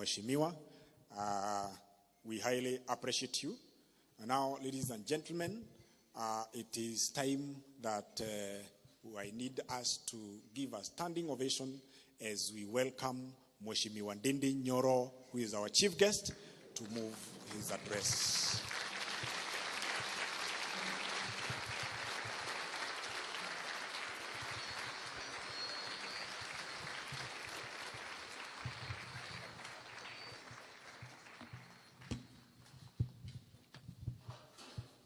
Mheshimiwa. We highly appreciate you. And now, ladies and gentlemen, it is time that I need us to give a standing ovation as we welcome Mheshimiwa Ndindi Nyoro, who is our chief guest, to move his address.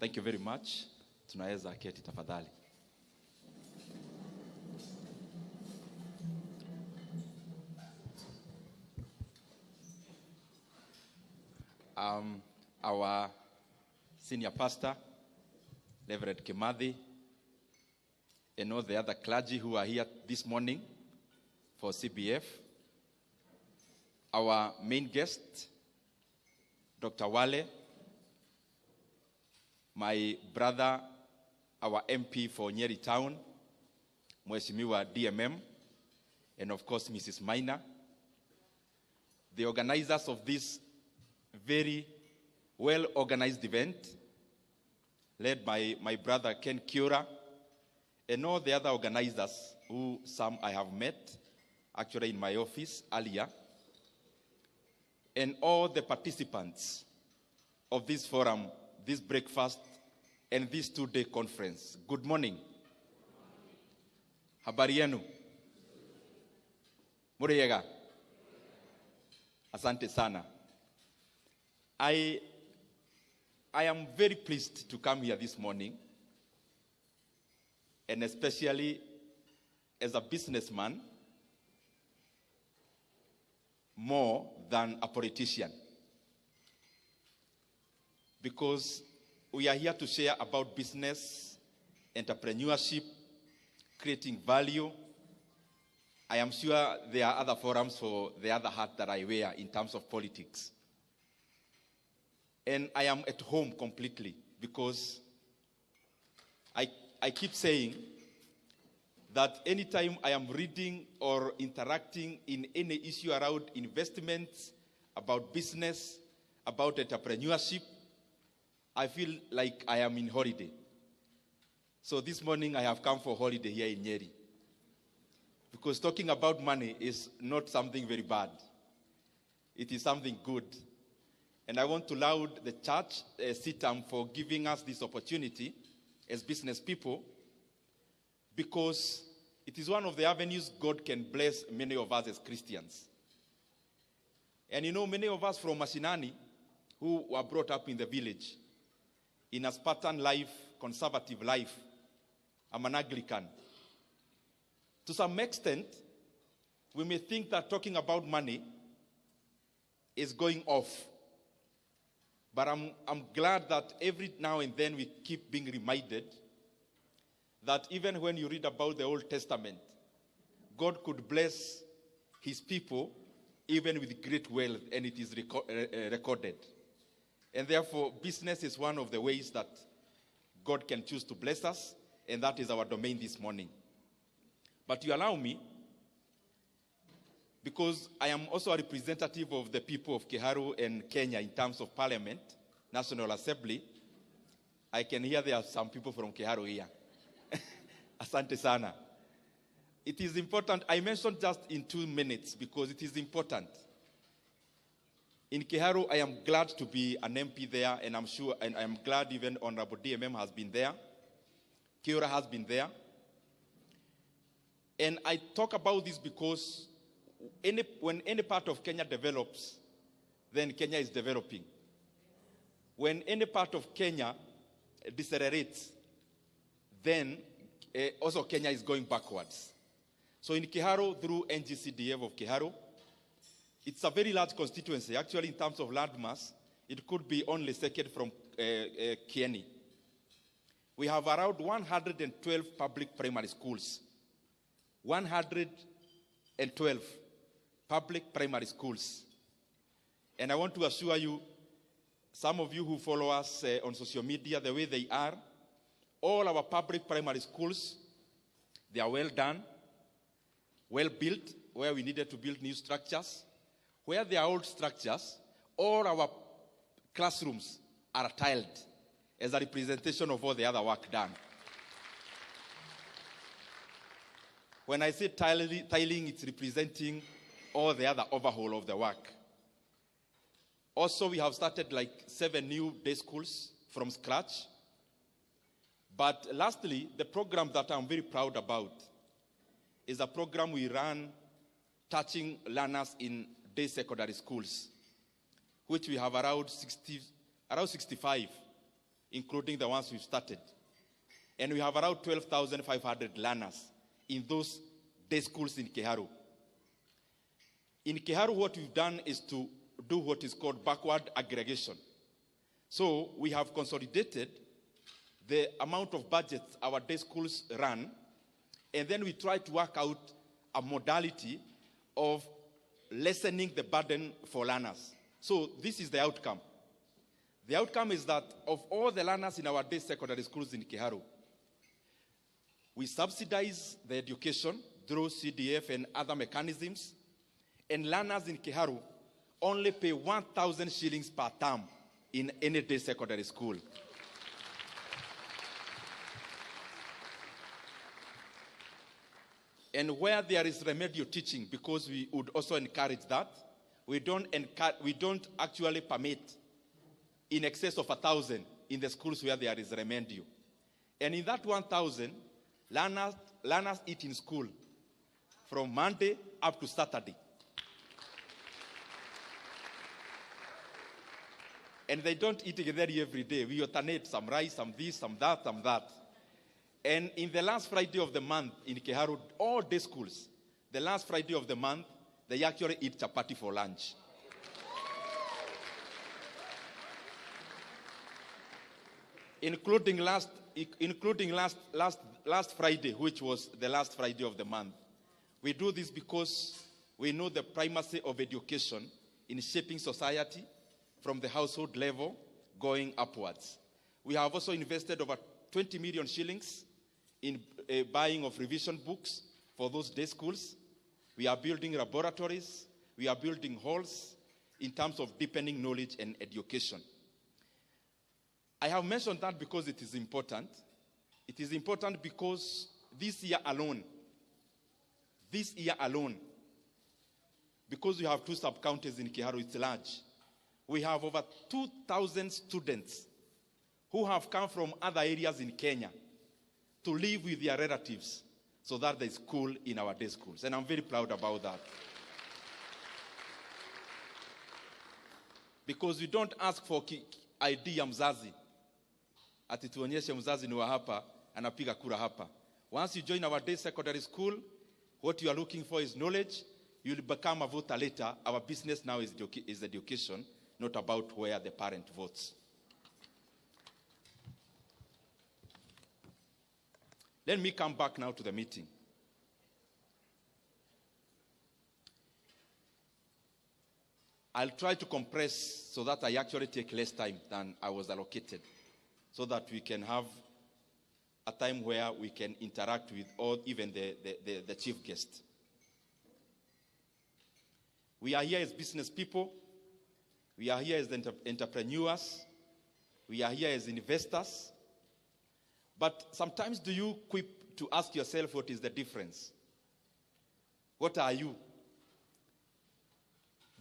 Thank you very much. Tunaweza keti tafadhali. Our senior pastor, Reverend Kimathi, and all the other clergy who are here this morning for CBF. Our main guest, Dr. Wale, my brother, our MP for Nyeri Town, Mheshimiwa DMM, and of course Mrs. Maina, the organizers of this very well-organized event, led by my brother Ken Kiora, and all the other organizers who some I have met, actually in my office earlier, and all the participants of this forum, this breakfast, and this two-day conference. Good morning. Habari yenu? Muriyega? Asante sana. I am very pleased to come here this morning, and especially as a businessman, more than a politician. Because we are here to share about business, entrepreneurship, creating value. I am sure there are other forums for the other hat that I wear in terms of politics. And I am at home completely because I keep saying that anytime I am reading or interacting in any issue around investments, about business, about entrepreneurship, I feel like I am in holiday. So this morning I have come for holiday here in Nyeri. Because talking about money is not something very bad. It is something good. And I want to laud the church, CITAM, for giving us this opportunity as business people, because it is one of the avenues God can bless many of us as Christians. And you know, many of us from Mashinani who were brought up in the village, in a Spartan life, conservative life, I'm an Anglican. To some extent, we may think that talking about money is going off. But I'm glad that every now and then we keep being reminded that even when you read about the Old Testament, God could bless his people even with great wealth, and it is recorded. And therefore, business is one of the ways that God can choose to bless us, and that is our domain this morning. But you allow me, because I am also a representative of the people of Kiharu and Kenya in terms of Parliament, National Assembly. I can hear there are some people from Kiharu here. Asante sana. It is important. I mentioned just in 2 minutes because it is important. In Kiharu, I am glad to be an MP there, and I'm sure, and I am glad even Honorable DMM has been there. Kiora has been there. And I talk about this because when any part of Kenya develops, then Kenya is developing. When any part of Kenya decelerates, then also Kenya is going backwards. So in Kiharu, through NGCDF of Kiharu, it's a very large constituency. Actually, in terms of landmass, it could be only second from Kieni. We have around 112 public primary schools. 112 public primary schools. And I want to assure you, some of you who follow us on social media, the way they are, all our public primary schools, they are well done, well built, where we needed to build new structures. where there are old structures, all our classrooms are tiled as a representation of all the other work done. When I say tiling, it's representing all the other overhaul of the work. Also, we have started like 7 new day schools from scratch. But lastly, the program that I'm very proud about is a program we run touching learners in day secondary schools, which we have around 65, including the ones we've started. And we have around 12,500 learners in those day schools in Kiharu. In Kiharu, what we've done is to do what is called backward aggregation. So we have consolidated the amount of budgets our day schools run, and then we try to work out a modality of lessening the burden for learners. So this is the outcome. The outcome is that of all the learners in our day secondary schools in Kiharu, we subsidize the education through CDF and other mechanisms, and learners in Kiharu only pay 1,000 shillings per term in any day secondary school. And where there is remedial teaching, because we would also encourage that, we don't actually permit in excess of 1,000 in the schools where there is remedial. And in that 1,000, learners eat in school from Monday up to Saturday. And they don't eat githeri every day. We alternate some rice, some this, some that, some that. And in the last Friday of the month in Kiharu, all day schools, the last Friday of the month, they actually eat chapati for lunch. Including last Friday, which was the last Friday of the month. We do this because we know the primacy of education in shaping society from the household level going upwards. We have also invested over 20 million shillings in buying of revision books for those day schools. We are building laboratories. We are building halls in terms of deepening knowledge and education. I have mentioned that because it is important. It is important because this year alone, because we have 2 sub-counties in Kiharu, it's large. We have over 2,000 students who have come from other areas in Kenya to live with their relatives so that there is school in our day schools. And I'm very proud about that. Because we don't ask for ID ya mzazi. Ati tuonyeshe mzazi ni wa hapa, anapiga kura hapa. Once you join our day secondary school, what you are looking for is knowledge. You will become a voter later. Our business now is education, not about where the parent votes. Let me come back now to the meeting. I'll try to compress so that I actually take less time than I was allocated, so that we can have a time where we can interact with all, even the chief guest. We are here as business people. We are here as entrepreneurs. We are here as investors. But sometimes do you quip to ask yourself what is the difference? What are you?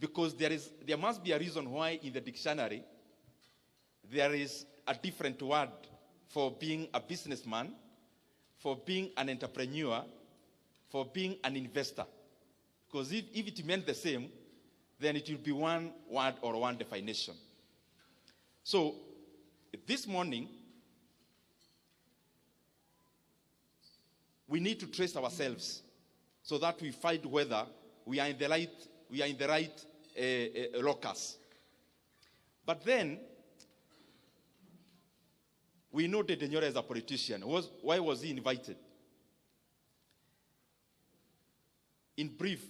Because there must be a reason why in the dictionary there is a different word for being a businessman, for being an entrepreneur, for being an investor. Because if it meant the same, then it will be one word or one definition. So this morning, we need to trace ourselves so that we find whether we are in the right locus. But then, we know that Nyoro is a politician. Why was he invited? In brief,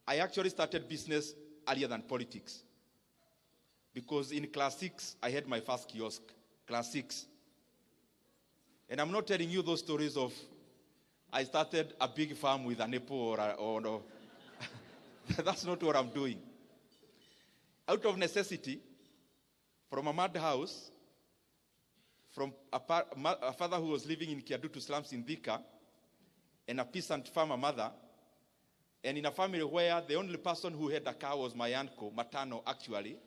I actually started business earlier than politics. Because in class 6, I had my first kiosk, class 6. And I'm not telling you those stories of I started a big farm with an apple or no. That's not what I'm doing. Out of necessity, from a mud house, from a father who was living in Kiadutu slums in Thika, and a peasant farmer mother, and in a family where the only person who had a car was my uncle, Matano, actually.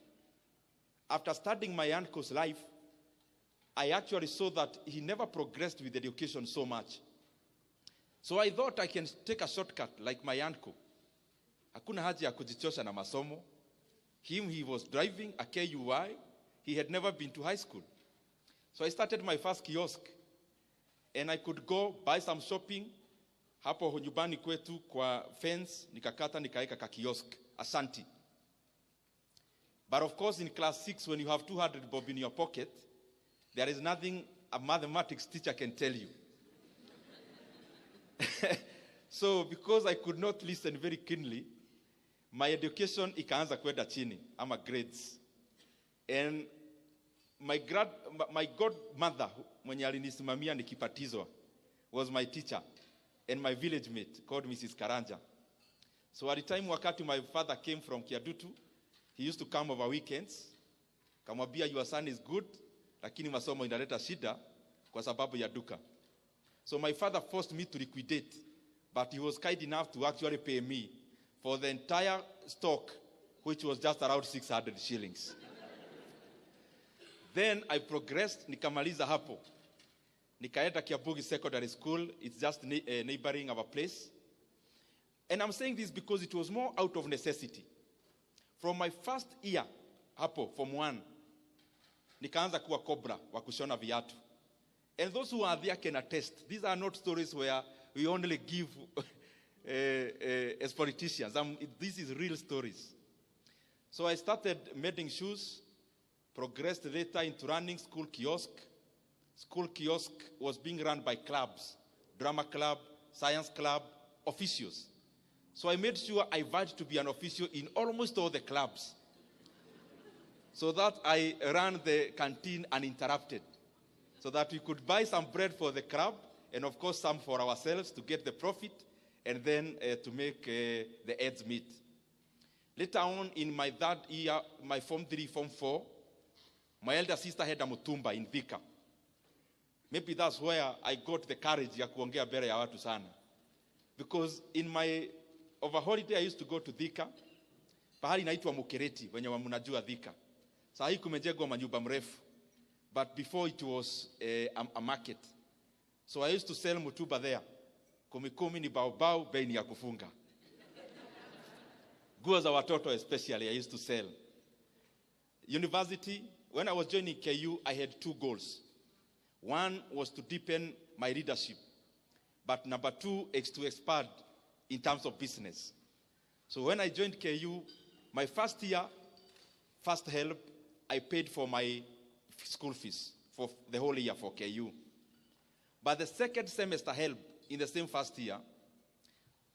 After studying my uncle's life, I actually saw that he never progressed with education so much. So I thought I can take a shortcut like my uncle. Hakuna haja ya kujichosha na masomo. He was driving a KUI. He had never been to high school. So I started my first kiosk. And I could go buy some shopping. Hapo nyumbani kwetu kwa fence, nikakata nikaeka ka kiosk, asanti. But of course in class 6, when you have 200 bob in your pocket, there is nothing a mathematics teacher can tell you. So because I could not listen very keenly, my education ikaanza kwenda chini, ama grades. And my godmother, mwenye alinisimamia nikipatizwa, was my teacher and my village mate called Mrs. Karanja. So at the time wakati my father came from Kiadutu, he used to come over weekends. Kamwambia, your son is good, lakini masomo inaleta shida kwa sababu ya duka. So my father forced me to liquidate, but he was kind enough to actually pay me for the entire stock, which was just around 600 shillings. Then I progressed, nikamaliza hapo. Nikaenda Kiabugi Secondary School. It's just neighboring our place. And I'm saying this because it was more out of necessity. From my first year, hapo, Form 1, nikaanza kuwa cobra wa kushona viatu. And those who are there can attest. These are not stories where we only give as politicians. This is real stories. So I started mending shoes, progressed later into running school kiosk. School kiosk was being run by clubs, drama club, science club, officials. So I made sure I vied to be an official in almost all the clubs, so that I ran the canteen uninterrupted, so that we could buy some bread for the club, and of course some for ourselves to get the profit, and then to make the ends meet. Later on in my third year, my Form 3, Form 4, my elder sister had a mutumba in Thika. Maybe that's where I got the courage ya kuongea mbele ya watu sana. Because in my over holiday I used to go to Thika. Pahali inaitwa Mukereti, wenye mnajua Thika. Saa hii kumejengwa manyumba mrefu. But before it was a market. So I used to sell mutuba there. Kumi ni baobao, bei ni ya kufunga. Nguo za watoto especially I used to sell. University, when I was joining KU, I had 2 goals. One was to deepen my leadership. But number 2 is to expand in terms of business. So when I joined KU, my first year, first help, I paid for my school fees for the whole year for KU. But the second semester help in the same first year,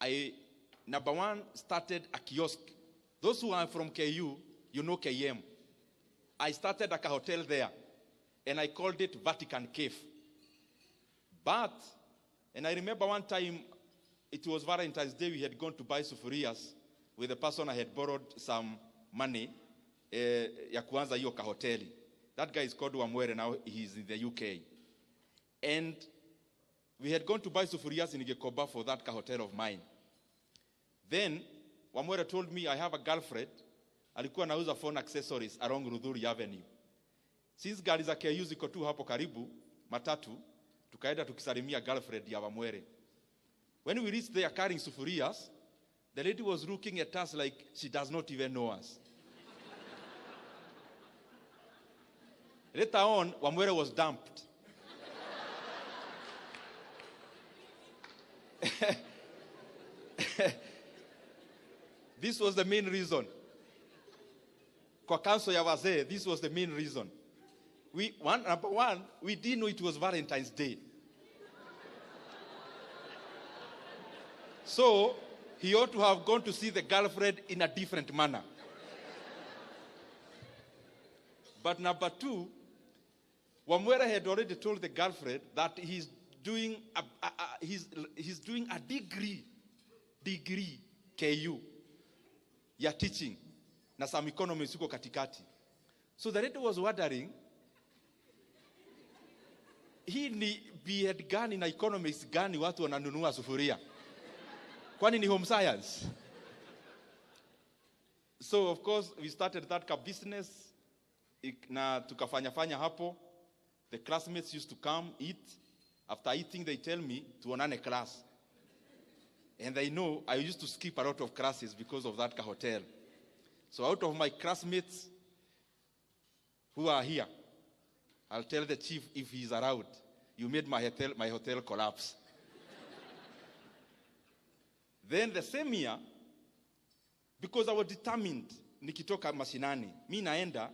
I, number 1, started a kiosk. Those who are from KU, you know KM. I started a hotel there, and I called it Vatican Cave. But, and I remember one time, it was Valentine's Day, we had gone to buy sufurias with a person I had borrowed some money ya kuanza hiyo kahoteli. That guy is called Wamwere, now he's in the UK. And we had gone to buy sufurias in Gekoba for that hotel of mine. Then, Wamwere told me I have a girlfriend. Alikuwa nauza phone accessories along Rudhuri Avenue. Since gari za KU ziko tu hapo karibu, matatu, tukaenda tukisalimia girlfriend ya Wamwere. When we reached there carrying sufurias, the lady was looking at us like she does not even know us. Later on, Wamwere was dumped. This was the main reason. Kwa council ya wazee, this was the main reason. Number one, we didn't know it was Valentine's Day. So, he ought to have gone to see the girlfriend in a different manner. But number 2, Wamwere had already told the girlfriend that he's doing a degree KU. ya teaching na some economics uko katikati. So the lady was wondering, hii ni B.Ed gani na economics gani watu wananunua sufuria? Kwani ni home science? So of course we started that business na tukafanya hapo. The classmates used to come eat. After eating they tell me tuonane class. And they know I used to skip a lot of classes because of that hotel. So out of my classmates who are here, I'll tell the chief if he's around, you made my hotel collapse. Then the same year, because I was determined, nikitoka mashinani, mi naenda,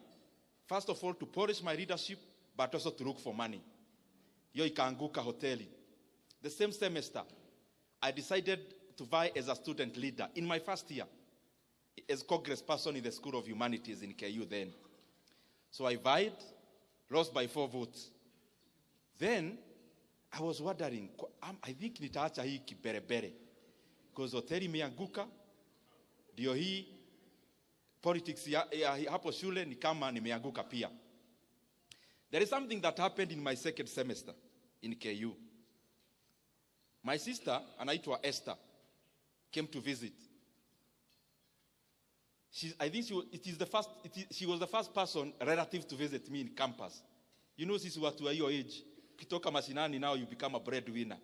first of all to polish my leadership, but also to look for money. Yo ikaanguka hoteli. The same semester, I decided to vie as a student leader in my first year, as Congress person in the School of Humanities in KU then. So I vied, lost by 4 votes. Then, I was wondering, I think nitaacha hii kiberebere. Because hoteli imeanguka, ndio hii politics ya hapo shule ni kama nimeanguka pia. There is something that happened in my second semester in KU. My sister, anaitwa Esther, came to visit. I think she was the first person relative to visit me in campus. You know, sisi watu wa hiyo age, kitoka mashinani now you become a breadwinner.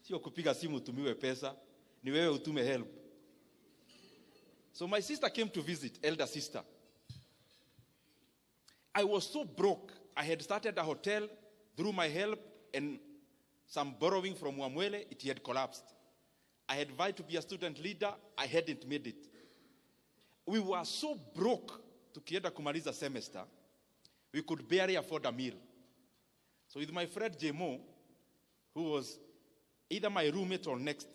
Sio kupiga simu utumiwe pesa, ni wewe utume help. So my sister came to visit, elder sister. I was so broke. I had started a hotel through my help and some borrowing from Wamwele. It had collapsed. I had vowed to be a student leader. I hadn't made it. We were so broke, tukienda kumaliza semester, we could barely afford a meal. So with my friend Jemo, who was either my roommate or next,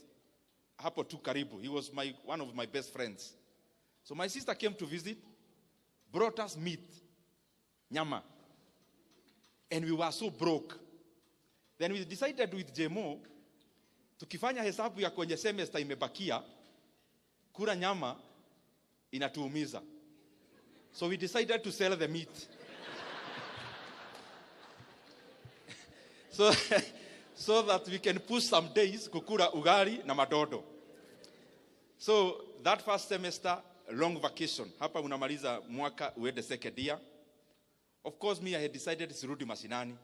hapo tu karibu, he was one of my best friends. So my sister came to visit, brought us meat, nyama, and we were so broke. Then we decided with Jemo, tukifanya hesabu ya kwenye semester imebakia, kula nyama inatuumiza. So we decided to sell the meat. So that we can push some days kukura ugali na madodo. So that first semester, long vacation. Hapa unamaliza mwaka uende second year. Of course me, I had decided sirudi mashinani.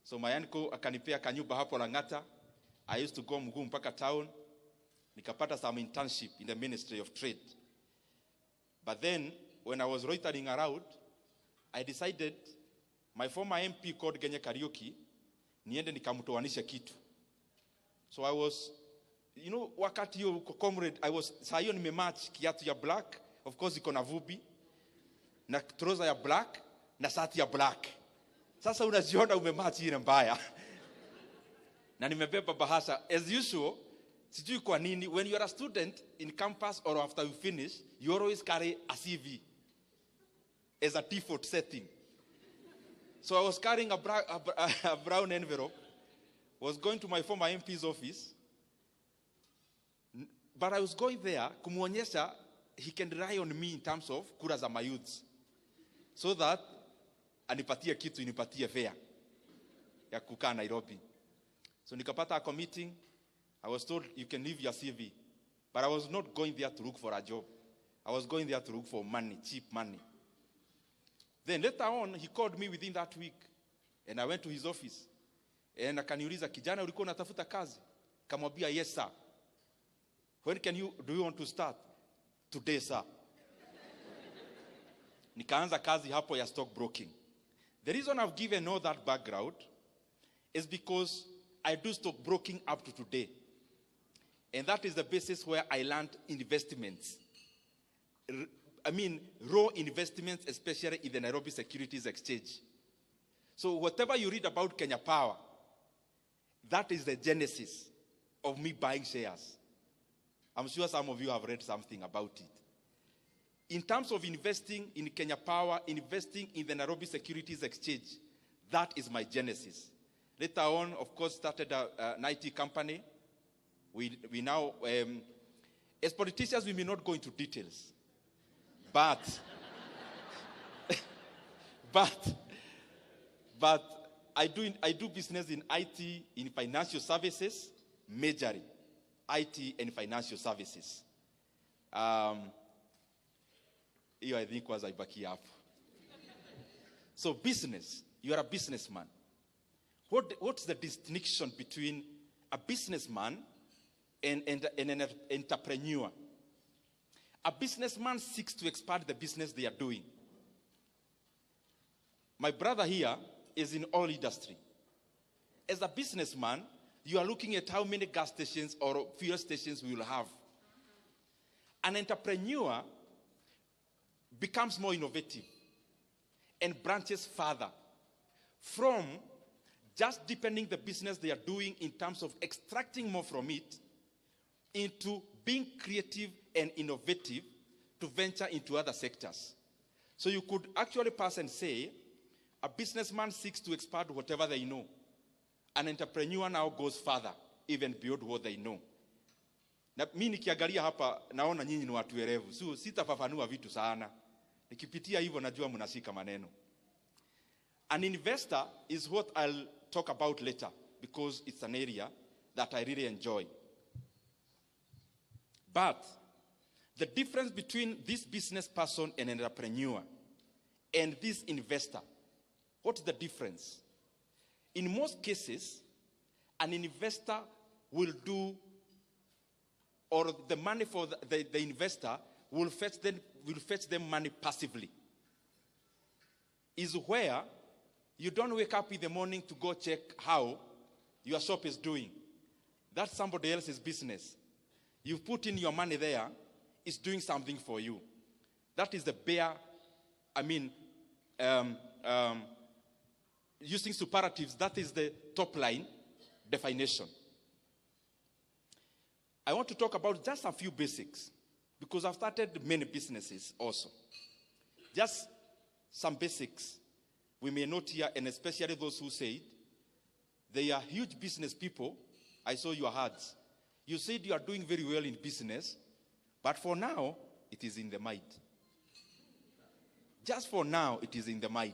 So my uncle akanipea kanyumba hapo Lang'ata. I used to go mguu mpaka town. Nikapata some internship in the Ministry of Trade. But then, when I was loitering around, I decided, my former MP called Genye Kariuki, niende nikamutoanishe kitu. So I was, you know, wakati yo comrade, saa hiyo nimematch kiatu ya black, of course iko na vubi, na trouser ya black, na shati ya black. Sasa unajiona umematch ile mbaya. Na nimebeba bahasha. As usual, sijui kwa nini, when you are a student in campus or after you finish, you always carry a CV as a default setting. So I was carrying a brown envelope, was going to my former MP's office, but I was going there, kumuonyesha, he can rely on me in terms of kura za mayouths, so that anipatie kitu, inipatie fare ya kukaa Nairobi. So nikapata ako meeting, I was told you can leave your CV, but I was not going there to look for a job. I was going there to look for money, cheap money. Then later on, he called me within that week, and I went to his office. And akaniuliza, kijana ulikuwa unatafuta kazi? Kamwambia, yes sir. When do you want to start? Today sir. Nikaanza kazi hapo ya stockbroking. The reason I've given all that background is because I do stockbroking up to today. And that is the basis where I learned investments. Raw investments, especially in the Nairobi Securities Exchange. So whatever you read about Kenya Power, that is the genesis of me buying shares. I'm sure some of you have read something about it. In terms of investing in Kenya Power, investing in the Nairobi Securities Exchange, that is my genesis. Later on, of course, started an IT company. We now, as politicians, we may not go into details. But I do business in IT, in financial services, majoring IT and financial services. I think was ibaki hapo. So business, you are a businessman. What's the distinction between a businessman and an entrepreneur? A businessman seeks to expand the business they are doing. My brother here is in oil industry. As a businessman, you are looking at how many gas stations or fuel stations we will have. An entrepreneur becomes more innovative and branches further from just deepening the business they are doing in terms of extracting more from it into being creative and innovative to venture into other sectors. So you could actually pass and say, a businessman seeks to expand whatever they know. An entrepreneur now goes further, even beyond what they know. Na mimi nikiangalia hapa naona nyinyi ni watu werevu. So sitafafanua vitu sana. Nikipitia hivyo najua mnashika maneno. An investor is what I'll talk about later because it's an area that I really enjoy. But the difference between this business person and an entrepreneur and this investor, what's the difference? In most cases, an investor will do, or the money for the investor will fetch them money passively. Is where you don't wake up in the morning to go check how your shop is doing. That's somebody else's business. You put in your money there, it's doing something for you. That is the bare, using superlatives, that is the top line definition. I want to talk about just a few basics because I've started many businesses also. Just some basics we may note here, and especially those who said they are huge business people. I saw your hearts. You said you are doing very well in business, but for now, it is in the mind. Just for now, it is in the mind.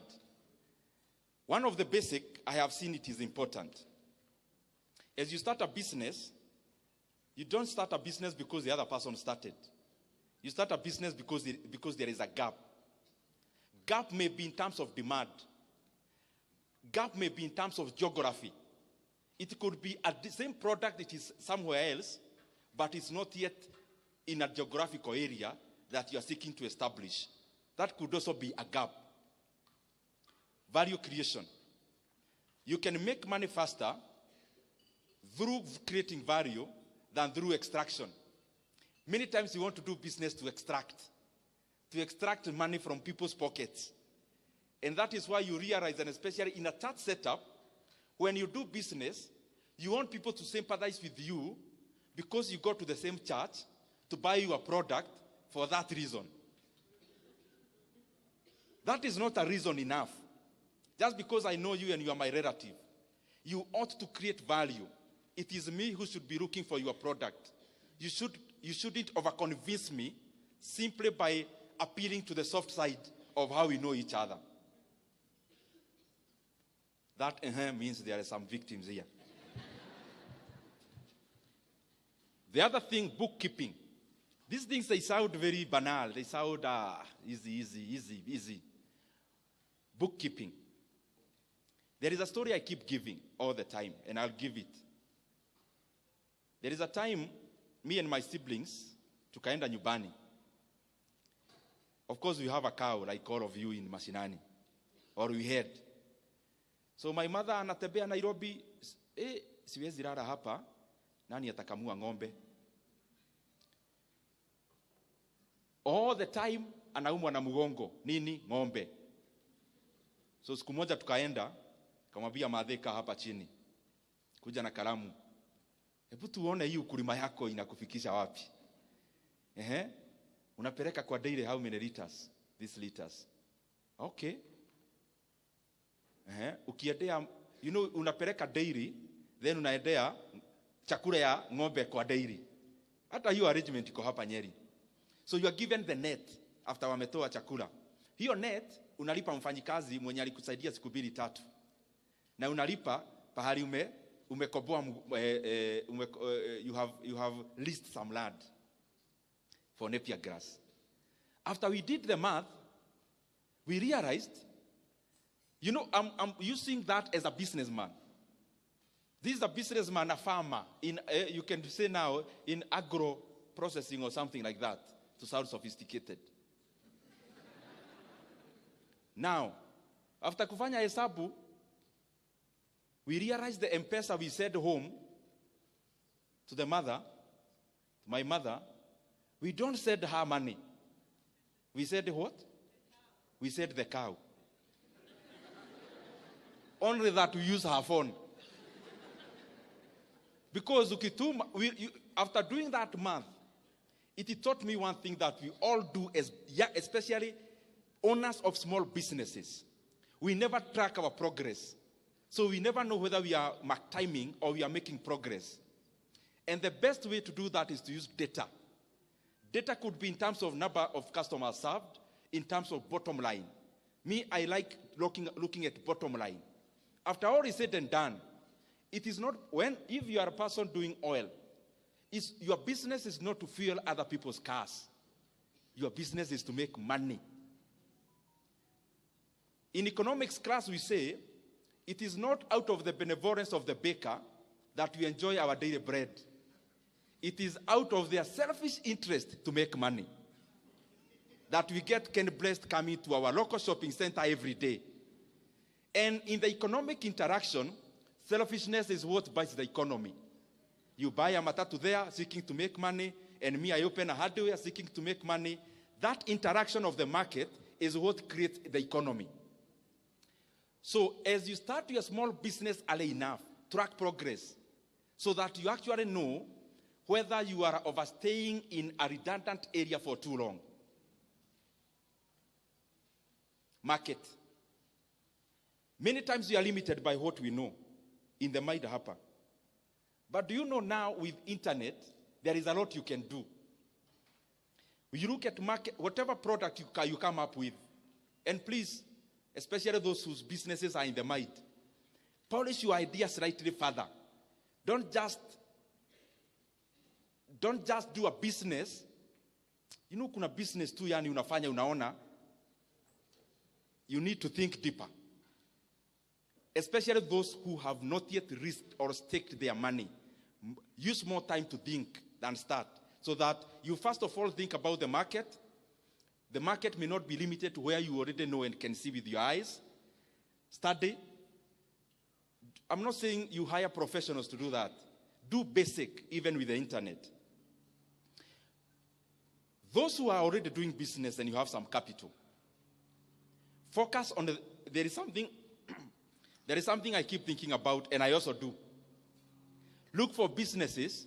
One of the basic, I have seen it is important. As you start a business, you don't start a business because the other person started. You start a business because there is a gap. Gap may be in terms of demand. Gap may be in terms of geography. It could be the same product that is somewhere else, but it's not yet in a geographical area that you are seeking to establish. That could also be a gap. Value creation. You can make money faster through creating value than through extraction. Many times you want to do business to extract money from people's pockets. And that is why you realize, and especially in a church setup, when you do business, you want people to sympathize with you because you go to the same church to buy you a product for that reason. That is not a reason enough. Just because I know you and you are my relative, you ought to create value. It is me who should be looking for your product. You shouldn't overconvince me simply by appealing to the soft side of how we know each other. That means there are some victims here. The other thing, bookkeeping. These things, they sound very banal. They sound easy. Bookkeeping. There is a story I keep giving all the time, and I'll give it. There is a time, me and my siblings, tukaenda nyumbani. Of course, we have a cow, like all of you in Mashinani. Or we had. So my mother anatembea Nairobi, siwezi lala hapa, nani atakamua ng'ombe? All the time, anaumwa na mgongo, nini? Ng'ombe. So siku moja tukaenda, kamwambia madheka hapa chini, kuja na kalamu. Hebu tuone hii ukulima yako inakufikisha wapi? Unapeleka kwa daily how many liters? These liters. Okay. Ukiendea, unapeleka daily, then unaendea chakula ya ng'ombe kwa daily. Hata hiyo arrangement iko hapa Nyeri. So you are given the net after wametoa chakula. Hiyo net unalipa mfanyikazi mwenye alikusaidia siku 2-3. Na unalipa pahali umekoboa you have leased some land for Napier grass. After we did the math, we realized, you know, I'm using that as a businessman. This is a businessman, a farmer, in you can say now, in agro processing or something like that, to sound sophisticated. Now, after kufanya hesabu, we realized the M-Pesa we sent home to the mother, to my mother, we don't send her money. We said what? We said the cow. Only that we use her phone. Because after doing that math, it taught me one thing that we all do, especially owners of small businesses. We never track our progress. So we never know whether we are mark timing or we are making progress. And the best way to do that is to use data. Data could be in terms of number of customers served, in terms of bottom line. Me, I like looking at bottom line. After all is said and done, it is not if you are a person doing oil, your business is not to fuel other people's cars. Your business is to make money. In economics class, we say, it is not out of the benevolence of the baker that we enjoy our daily bread. It is out of their selfish interest to make money that we get Ken Blessed coming to our local shopping center every day. And in the economic interaction, selfishness is what buys the economy. You buy a matatu there seeking to make money, and me, I open a hardware seeking to make money. That interaction of the market is what creates the economy. So as you start your small business early enough, track progress so that you actually know whether you are overstaying in a redundant area for too long. Market. Many times we are limited by what we know in the mind hapa. But do you know now with internet, there is a lot you can do. You look at market, whatever product you come up with, and please, especially those whose businesses are in the mind, polish your ideas slightly further. Don't just do a business. You know, kuna business tu yani unafanya unaona. You need to think deeper. Especially those who have not yet risked or staked their money. Use more time to think than start. So that you first of all think about the market. The market may not be limited to where you already know and can see with your eyes. Study. I'm not saying you hire professionals to do that. Do basic, even with the internet. Those who are already doing business and you have some capital, focus on there is something I keep thinking about, and I also do. Look for businesses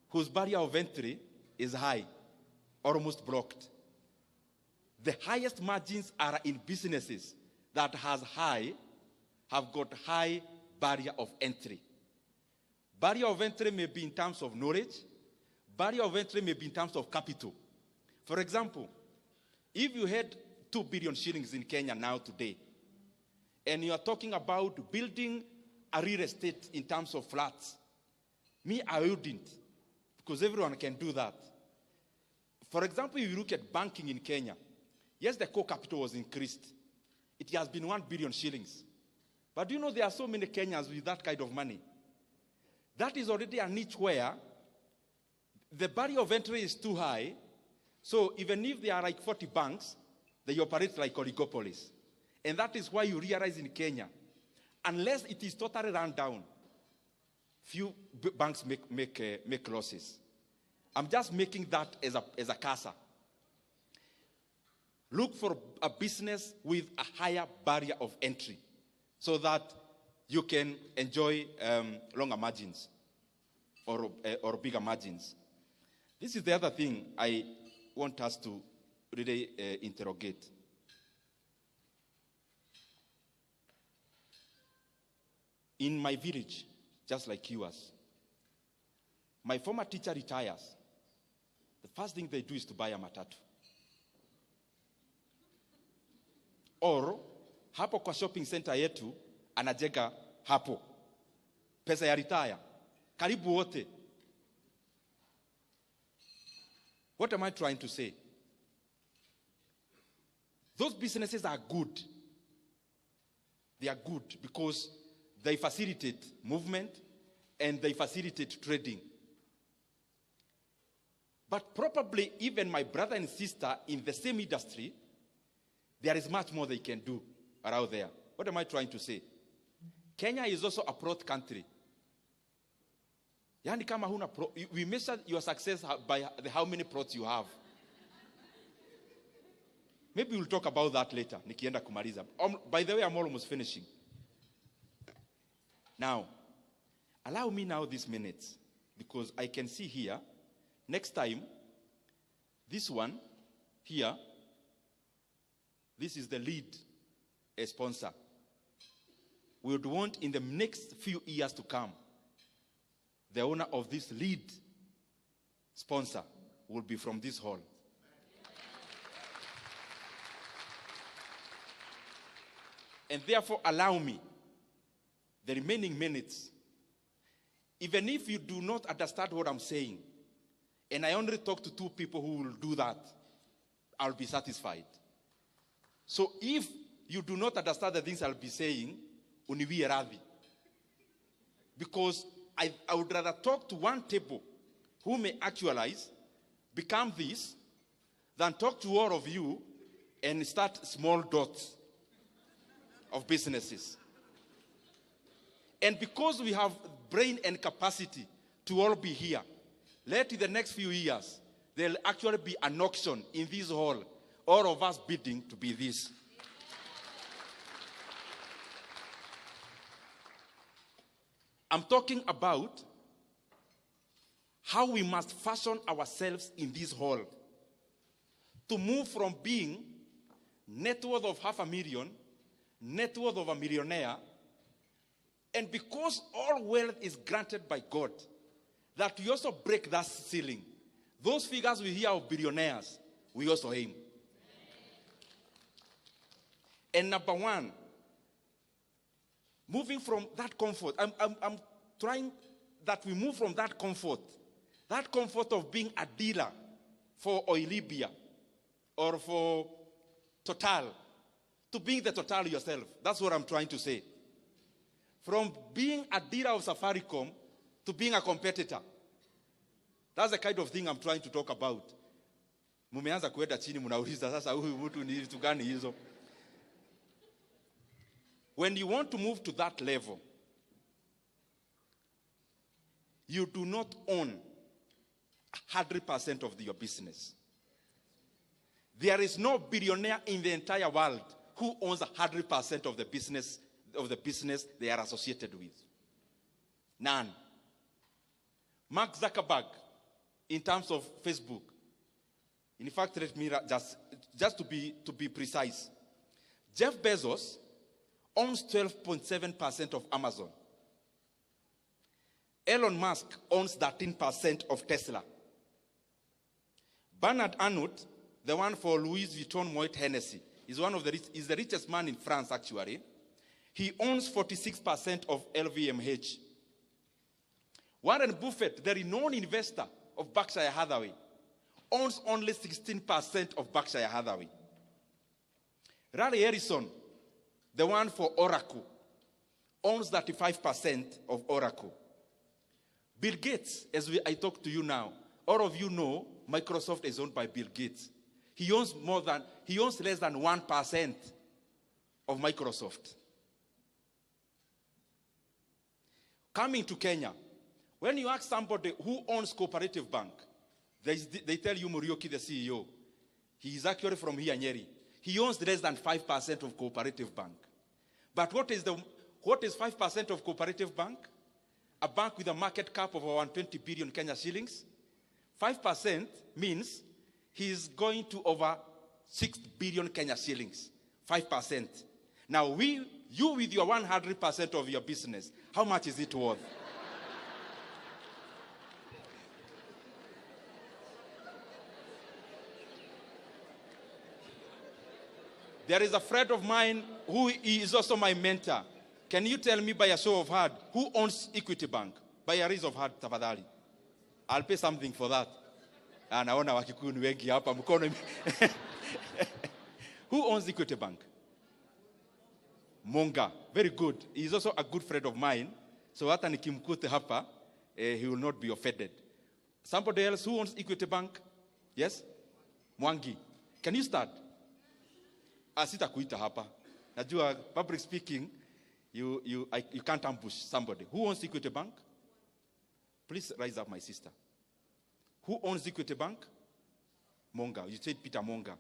whose barrier of entry is high, almost blocked. The highest margins are in businesses that have got high barrier of entry. Barrier of entry may be in terms of knowledge. Barrier of entry may be in terms of capital. For example, if you had 2 billion shillings in Kenya now today, and you are talking about building a real estate in terms of flats, me, I wouldn't, because everyone can do that. For example, if you look at banking in Kenya, yes, the core capital was increased. It has been 1 billion shillings. But do you know there are so many Kenyans with that kind of money? That is already a niche where the barrier of entry is too high. So even if there are like 40 banks, they operate like oligopolies. And that is why you realize in Kenya, unless it is totally run down, few banks make losses. I'm just making that as a CASA. Look for a business with a higher barrier of entry so that you can enjoy longer margins or bigger margins. This is the other thing I want us to really interrogate. In my village, just like yours, my former teacher retires. The first thing they do is to buy a matatu. or hapo kwa shopping center yetu anajenga hapo. Pesa ya retire. Karibu wote. What am I trying to say? Those businesses are good. They are good because they facilitate movement and they facilitate trading. But probably even my brother and sister in the same industry, there is much more they can do around there. What am I trying to say? Kenya is also a broad country. Yani kama huna we measure your success by how many plots you have. Maybe we'll talk about that later. Nikienda kumaliza. By the way, I'm almost finishing. Now, allow me now these minutes because I can see here, next time, this one here, this is the lead sponsor. We would want in the next few years to come, the owner of this lead sponsor will be from this hall. And therefore, allow me the remaining minutes, even if you do not understand what I'm saying, and I only talk to 2 people who will do that, I'll be satisfied. So if you do not understand the things I'll be saying, uniwie radhi. Because I would rather talk to 1 table who may actualize, become this, than talk to all of you and start small dots of businesses. And because we have brain and capacity to all be here, let in the next few years, there'll actually be an auction in this hall, all of us bidding to be this. I'm talking about how we must fashion ourselves in this hall to move from being net worth of 500,000, net worth of a millionaire, and because all wealth is granted by God, that we also break that ceiling. Those figures we hear of billionaires, we also aim. And number 1, moving from that comfort, I'm trying that we move from that comfort of being a dealer for Oilibia or for Total, to being the Total yourself. That's what I'm trying to say. From being a dealer of Safaricom to being a competitor. That's the kind of thing I'm trying to talk about. Mumeanza kuenda chini mnauliza sasa huyu mtu ni vitu gani hizo? When you want to move to that level, you do not own 100% of your business. There is no billionaire in the entire world who owns 100% of the business they are associated with. None. Mark Zuckerberg, in terms of Facebook, in fact, let me just to be precise, Jeff Bezos owns 12.7% of Amazon. Elon Musk owns 13% of Tesla. Bernard Arnault, the one for Louis Vuitton Moet Hennessy, is the richest man in France, actually. He owns 46% of LVMH. Warren Buffett, the renowned investor of Berkshire Hathaway, owns only 16% of Berkshire Hathaway. Larry Ellison, the one for Oracle, owns 35% of Oracle. Bill Gates, as I talk to you now, all of you know Microsoft is owned by Bill Gates. He owns less than 1% of Microsoft. Coming to Kenya, when you ask somebody who owns Cooperative Bank, they tell you Muriuki, the CEO. He is actually from here, Nyeri. He owns less than 5% of Cooperative Bank. But what is 5% of Cooperative Bank? A bank with a market cap of around 20 billion Kenya shillings. 5% means he's going to over 6 billion Kenya shillings. 5%. Now, you with your 100% of your business, how much is it worth? There is a friend of mine who is also my mentor. Can you tell me by a show of hand who owns Equity Bank? By a raise of hand, tafadhali. I'll pay something for that. Naona Wakikuyu ni wengi hapa mkono. Who owns Equity Bank? Monga. Very good. He is also a good friend of mine. So hata nikimkute hapa, he will not be offended. Somebody else who owns Equity Bank? Yes? Mwangi. Can you start? Sitakuita hapa. Najua public speaking, you can't ambush somebody. Who owns Equity Bank? Please rise up, my sister. Who owns Equity Bank? Monga. You said Peter Monga.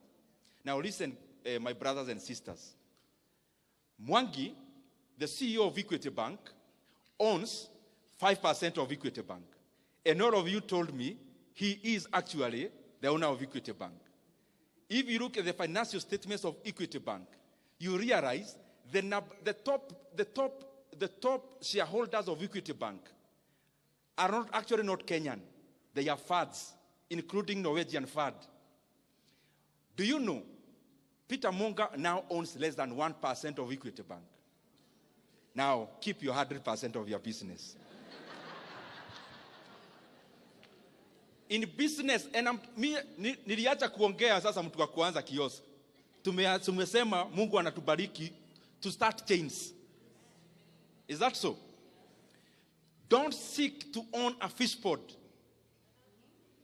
Now listen, my brothers and sisters. Mwangi, the CEO of Equity Bank, owns 5% of Equity Bank. And all of you told me he is actually the owner of Equity Bank. If you look at the financial statements of Equity Bank, you realize the top shareholders of Equity Bank are not Kenyan. They are FADs, including Norwegian FAD. Do you know Peter Monga now owns less than 1% of Equity Bank? Now, keep your 100% of your business. In business, and niliacha kuongea sasa mtu wa kuanza kiosk. Tumesema Mungu anatubariki to start chains. Is that so? Don't seek to own a fish pond.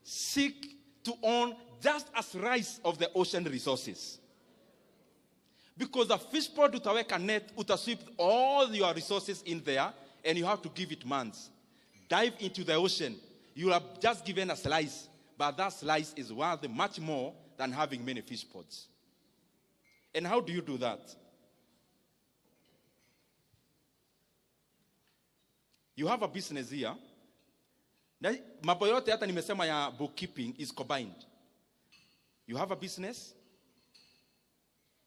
Seek to own just a slice of the ocean resources. Because the fish pond utaweka net, utasweep all your resources in there, and you have to give it months. Dive into the ocean. You have just given a slice, but that slice is worth much more than having many fish ponds. And how do you do that? You have a business here. Mambo yote hata nimesema ya bookkeeping is combined. You have a business.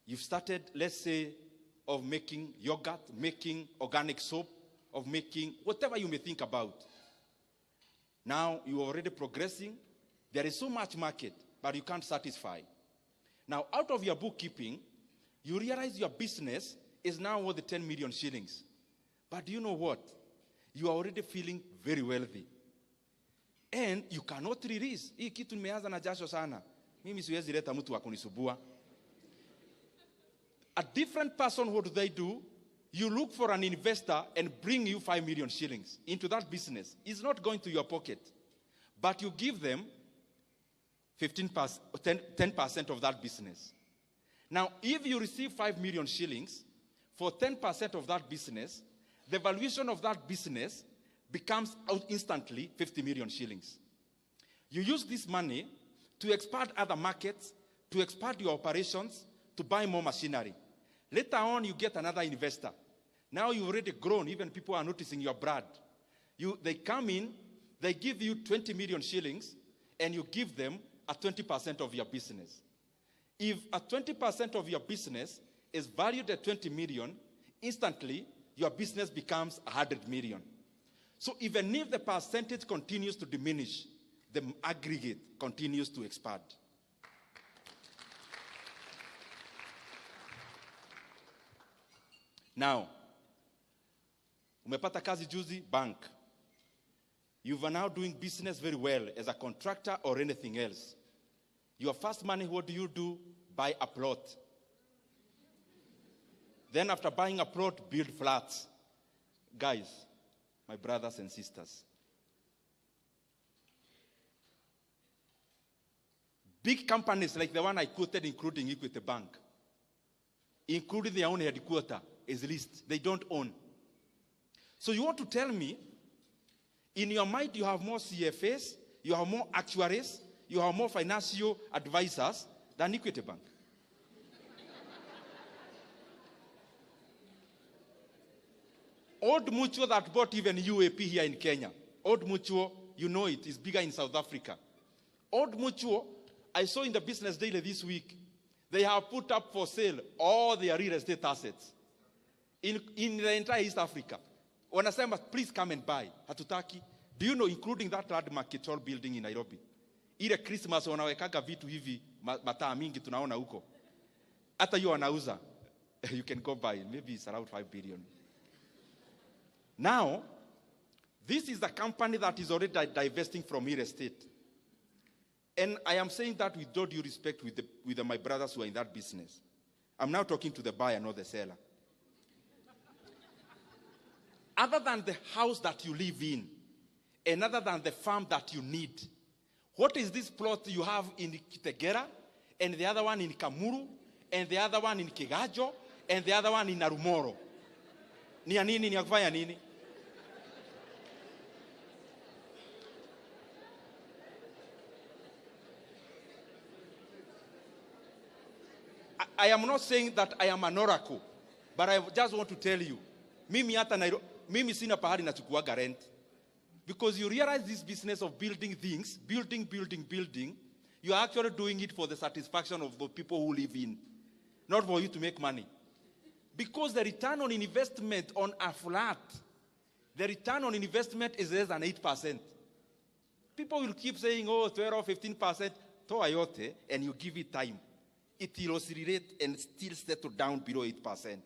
You've started, let's say, of making yogurt, making organic soap, of making whatever you may think about. Now you are already progressing. There is so much market, but you can't satisfy. Now, out of your bookkeeping, you realize your business is now worth 10 million shillings. But do you know what? You are already feeling very wealthy. And you cannot release. Hii kitu nimeanza na jasho sana. Mimi siwezi leta mtu wa kunisubua. A different person, what do they do? You look for an investor and bring you 5 million shillings into that business. It's not going to your pocket. But you give them 10% of that business. Now, if you receive 5 million shillings for 10% of that business, the valuation of that business becomes instantly 50 million shillings. You use this money to expand other markets, to expand your operations, to buy more machinery. Later on, you get another investor. Now you've already grown. Even people are noticing your brand. They come in, they give you 20 million shillings, and you give them a 20% of your business. If a 20% of your business is valued at 20 million, instantly, your business becomes 100 million. So even if the percentage continues to diminish, the aggregate continues to expand. Now, umepata kazi juzi, bank. You are now doing business very well as a contractor or anything else. Your first money, what do? Buy a plot. Then after buying a plot, build flats. Guys, my brothers and sisters, big companies like the one I quoted, including Equity Bank, including their own headquarters, is leased. They don't own. So you want to tell me, in your mind you have more CFAs, you have more actuaries, you have more financial advisors than Equity Bank? Old Mutual that bought even UAP here in Kenya. Old Mutual, you know it, is bigger in South Africa. Old Mutual, I saw in the Business Daily this week, they have put up for sale all their real estate assets in the entire East Africa. Wanasema, please come and buy. Hatutaki. Do you know, including that landmark Kitol building in Nairobi? Ile Christmas wanawekaga vitu hivi mataa mingi tunaona huko. Hata you wanauza, you can go buy. Maybe it's around 5 billion. Now, this is the company that is already divesting from real estate. And I am saying that with all due respect with my brothers who are in that business. I'm now talking to the buyer, not the seller. Other than the house that you live in, and other than the farm that you need, what is this plot you have in Kitegera, and the other one in Kamuru, and the other one in Kigajo, and the other one in Narumoro? Ni ya nini, ni ya kufanya nini? I am not saying that I am an oracle, but I just want to tell you, mimi sina pahali nachukuaga rent. Because you realize this business of building things, building, you are actually doing it for the satisfaction of the people who live in, not for you to make money. Because the return on investment on a flat, the return on investment is less than 8%. People will keep saying, oh, 12 or 15%, toa yote, and you give it time. It will oscillate and still settle down below 8%.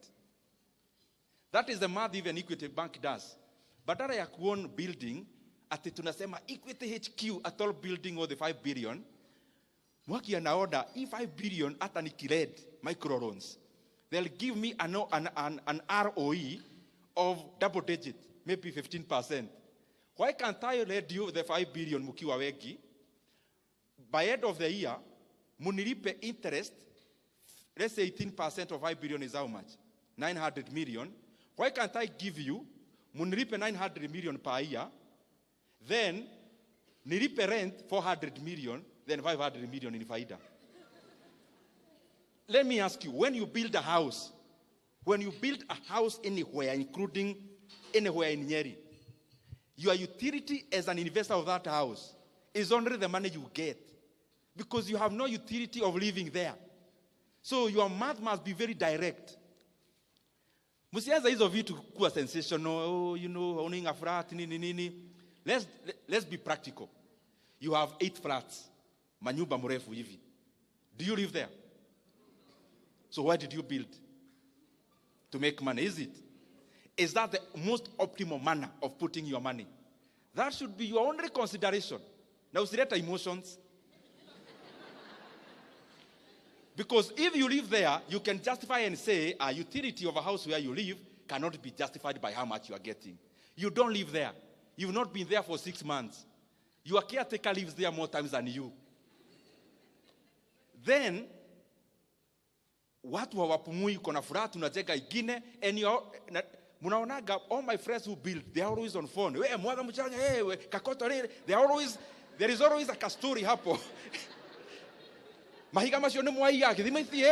That is the math even Equity Bank does. Badala ya kuown building, ati tunasema Equity HQ at all building or the 5 billion, mwaki anaorder, 5 billion ata nikiled micro loans. They'll give me an ROE of double digit, maybe 15%. Why can't I lend you the 5 billion mukiwa wegi? By end of the year, munilipe interest, let's say 18% of 5 billion is how much? 900 million. Why can't I give you, munilipe 900 million per year, then nilipe rent 400 million, then 500 million in faida? Let me ask you, when you build a house anywhere, including anywhere in Nyeri, your utility as an investor of that house is only the money you get, because you have no utility of living there. So your math must be very direct. Musianza hizo vitu kuwa sensational, owning a flat, nini. Let's be practical. You have 8 flats, manyumba mrefu hivi. Do you live there? So why did you build? To make money, is it? Is that the most optimal manner of putting your money? That should be your only consideration. Now, usileta emotions. Because if you live there, you can justify and say a utility of a house where you live cannot be justified by how much you are getting. You don't live there. You've not been there for 6 months. Your caretaker lives there more times than you. Then, watu hawapumui kuna furaha tunajenga ingine, and munaonaga all my friends who build, they are always on phone. We mwaga mchanga, kakoto lile, there is always a story hapo. Mahiga masione mwai yake, dimaithi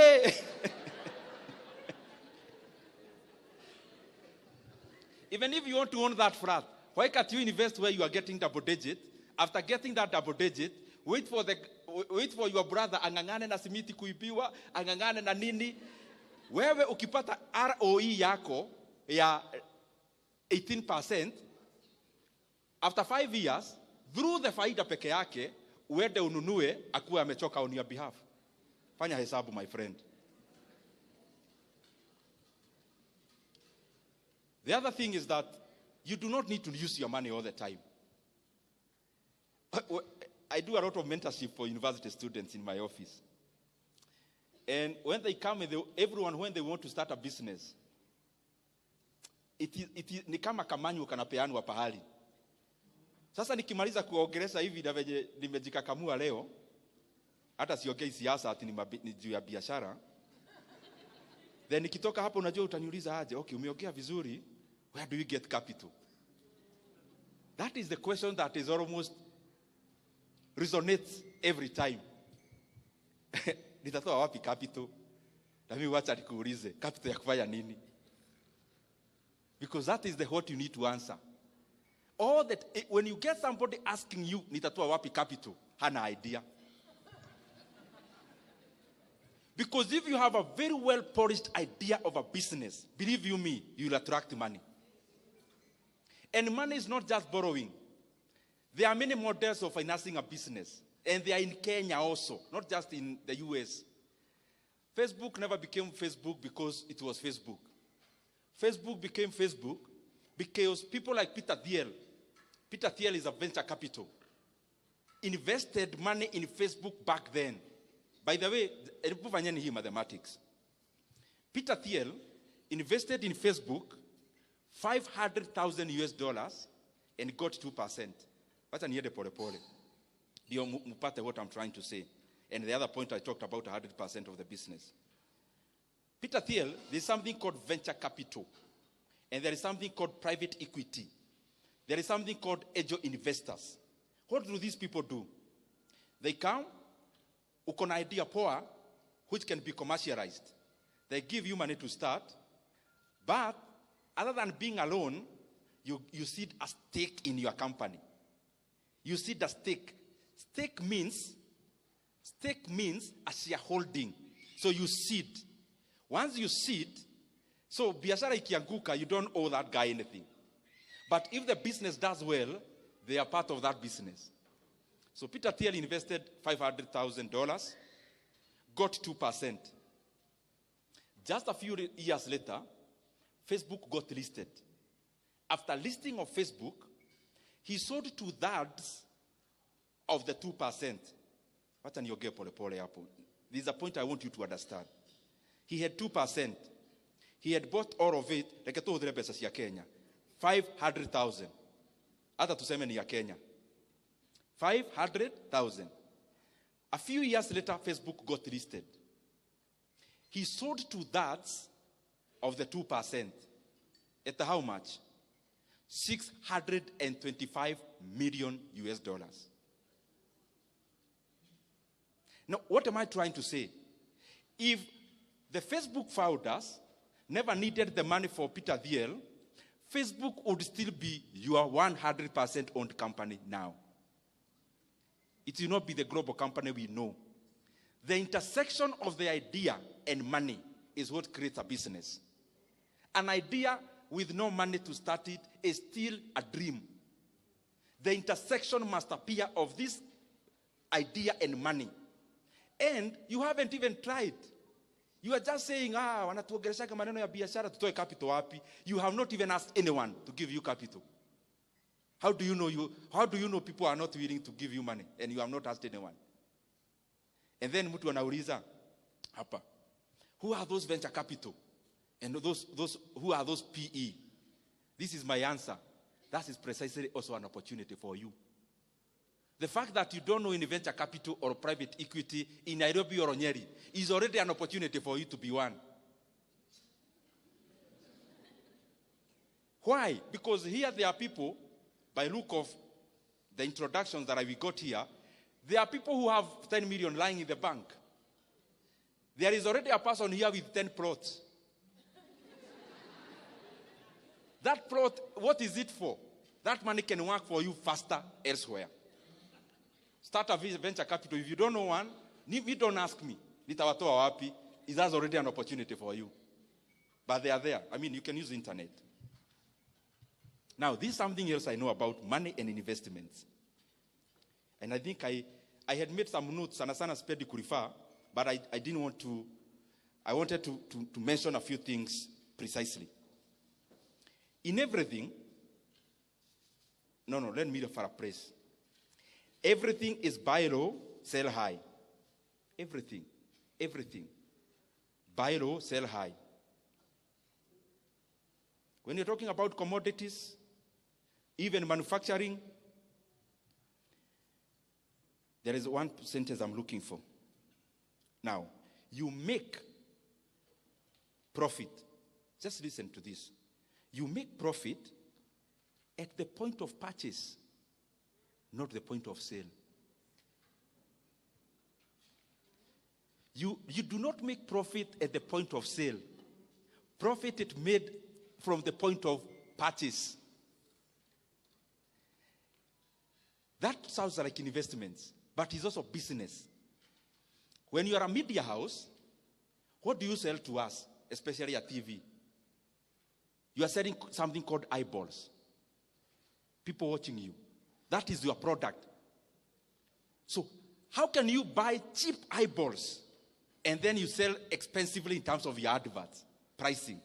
Even if you want to own that flat, why can't you invest where you are getting double digit? After getting that double digit, wait for your brother angangane na simiti kuibiwa, angangane na nini. Wewe ukipata ROE yako ya 18%, after 5 years, through the faida peke yake, uende ununue akuwe amechoka on your behalf. Fanya hesabu, my friend. The other thing is that you do not need to use your money all the time. I do a lot of mentorship for university students in my office. And when they come, everyone, when they want to start a business, it is ni kama kamanyu kanapeanwa pahali. Sasa nikimaliza kuongeleza hivi na venye nimejikakamua leo, hata siongei siasa ati ni juu ya biashara. Then nikitoka hapo unajua utaniuliza aje, okay, umeongea vizuri, where do you get capital? That is the question that is almost resonates every time. Nitatoa wapi capital? Na mimi wacha nikuulize, capital ya kufanya nini? Because that is what you need to answer. All that, when you get somebody asking you, nitatoa wapi capital, hana idea. Because if you have a very well polished idea of a business, believe you me, you will attract money. And money is not just borrowing. There are many models of financing a business. And they are in Kenya also, not just in the US. Facebook never became Facebook because it was Facebook. Facebook became Facebook because people like Peter Thiel is a venture capital, invested money in Facebook back then. By the way, mathematics. Peter Thiel invested in Facebook $500,000 and got 2%. That's an pole. You mupate what I'm trying to say. And the other point I talked about 100% of the business. Peter Thiel, there's something called venture capital. And there is something called private equity. There is something called angel investors. What do these people do? They come, uko na idea poa, which can be commercialized. They give you money to start, but other than being alone, you see a stake in your company. You see the stake. Stake means a shareholding. So you seed. Once you seed, so biashara ikianguka, you don't owe that guy anything. But if the business does well, they are part of that business. So Peter Thiel invested $500,000, got 2%. Just a few years later, Facebook got listed. After listing of Facebook, he sold 2/3 of the 2%. This is a point I want you to understand. He had 2%. He had bought all of it, like I told the Kenya, 500,000. Hata tuseme ni ya Kenya. 500,000. A few years later, Facebook got listed. He sold 2/3 of the 2%. At how much? $625 million. Now, what am I trying to say? If the Facebook founders never needed the money for Peter Thiel, Facebook would still be your 100% owned company now. It will not be the global company we know. The intersection of the idea and money is what creates a business. An idea with no money to start it is still a dream. The intersection must appear of this idea and money. And you haven't even tried. You are just saying, wanatuongeleshaka maneno ya biashara tutoe capital wapi? You have not even asked anyone to give you capital. How do you know people are not willing to give you money and you have not asked anyone? And then mtu anauliza hapa, who are those venture capital? And who are those PE? This is my answer. That is precisely also an opportunity for you. The fact that you don't know in venture capital or private equity in Nairobi or Nyeri is already an opportunity for you to be one. Why? Because here there are people, by look of the introductions that we got here, there are people who have 10 million lying in the bank. There is already a person here with 10 plots. That plot, what is it for? That money can work for you faster elsewhere. Start a venture capital. If you don't know one, you don't ask me. Nitawatoa wapi? It has already an opportunity for you. But they are there. I mean, you can use the internet. Now, this is something else I know about money and investments. And I think I had made some notes, sana spedi kurifa, but I didn't want to, I wanted to mention a few things precisely. In everything, let me paraphrase. Everything is buy low, sell high. Everything. Buy low, sell high. When you're talking about commodities, even manufacturing, there is one sentence I'm looking for. Now, you make profit. Just listen to this. You make profit at the point of purchase, not the point of sale. You do not make profit at the point of sale. Profit is made from the point of purchase. That sounds like investments, but it's also business. When you are a media house, what do you sell to us, especially at TV? You are selling something called eyeballs. People watching you. That is your product. So, how can you buy cheap eyeballs And then you sell expensively in terms of your adverts, pricing.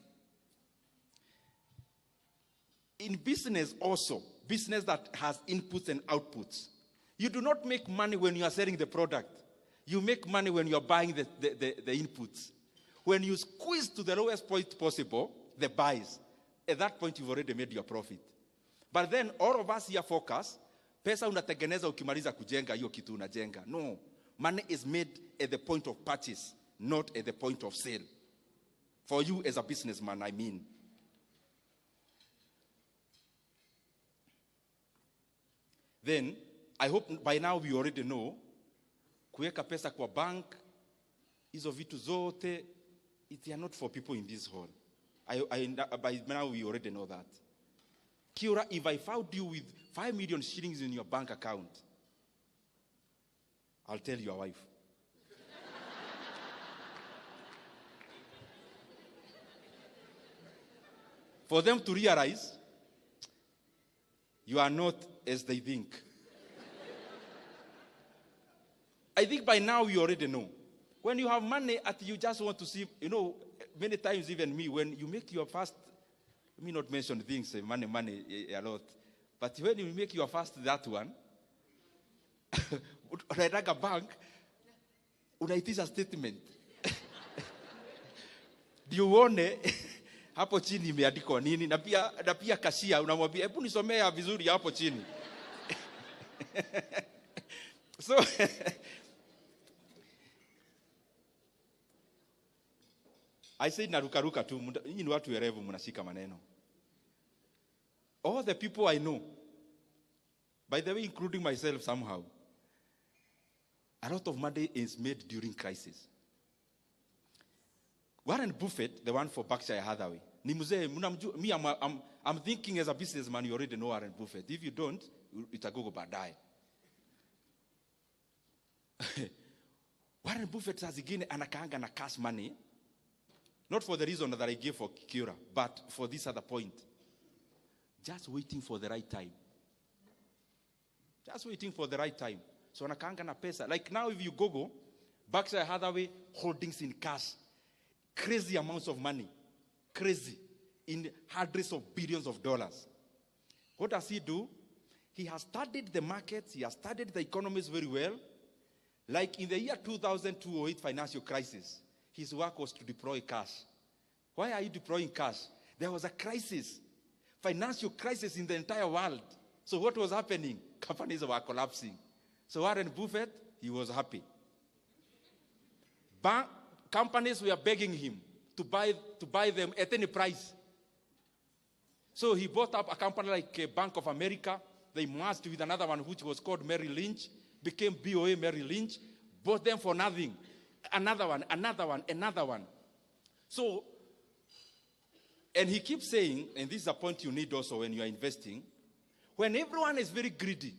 In business also, business that has inputs and outputs, you do not make money when you are selling the product. You make money when you are buying the inputs. When you squeeze to the lowest point possible, the buys, at that point you've already made your profit. But then all of us here focus, pesa unatengeneza ukimaliza kujenga hiyo kitu unajenga. No, money is made at the point of purchase, not at the point of sale. For you as a businessman, I mean. Then, I hope by now we already know, kuweka pesa kwa bank, hizo vitu zote, they are not for people in this hall. By now we already know that. Kiora, if I found you with 5 million shillings in your bank account, I'll tell your wife. For them to realize you are not as they think. I think by now you already know. When you have money, you just want to see, many times even me, when you make your first, let me not mention things, money a lot, but when you make your first that one, unaenda bank, unaitisha statement. Ndio uone hapo chini imeandikwa nini, na pia kashia unamwambia hebu nisomea vizuri hapo chini. So I said narukaruka tu, nyinyi ni watu werevu mnashika maneno. All the people I know, by the way including myself somehow, a lot of money is made during crisis. Warren Buffett, the one for Berkshire Hathaway, ni mzee, me I'm thinking as a businessman you already know Warren Buffett. If you don't, itagogo baadaye. Warren Buffett saa zingine anakaanga na cash money, not for the reason that I gave for Kiora, but for this other point. Just waiting for the right time. Just waiting for the right time. So anakaanga na pesa. Like now if you Google, Berkshire Hathaway holdings in cash, crazy amounts of money. Crazy. In hundreds of billions of dollars. What does he do? He has studied the markets. He has studied the economies very well. Like in the year 2002-08 financial crisis, his work was to deploy cash. Why are you deploying cash? There was a crisis. Financial crisis in the entire world. So what was happening? Companies were collapsing. So Warren Buffett, he was happy. Companies were begging him to buy them at any price. So he bought up a company like Bank of America. They merged with another one which was called Merrill Lynch, became BOA Merrill Lynch, bought them for nothing. Another one. So, and he keeps saying, and this is a point you need also when you are investing, when everyone is very greedy,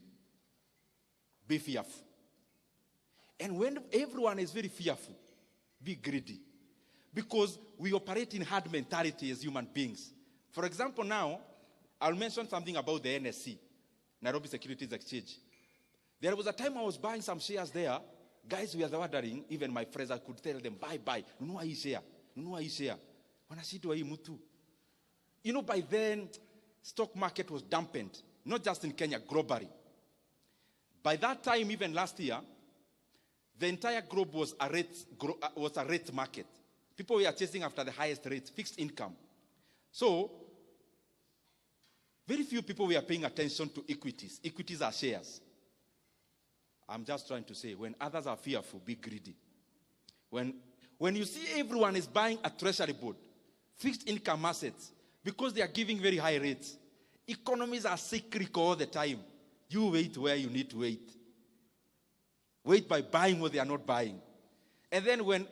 be fearful. And when everyone is very fearful, be greedy. Because we operate in hard mentality as human beings. For example, now, I'll mention something about the NSC, Nairobi Securities Exchange. There was a time I was buying some shares there. Guys were ordering, even my friends, I could tell them, buy. Nunua hii share. Wanashindwa hii mtu. By then, stock market was dampened. Not just in Kenya, globally. By that time, even last year, the entire globe was a rate market. People were chasing after the highest rate, fixed income. So, very few people were paying attention to equities. Equities are shares. I'm just trying to say, when others are fearful, be greedy. When you see everyone is buying a treasury board, fixed income assets, because they are giving very high rates, economies are cyclical all the time. You wait where you need to wait. Wait by buying what they are not buying. And then when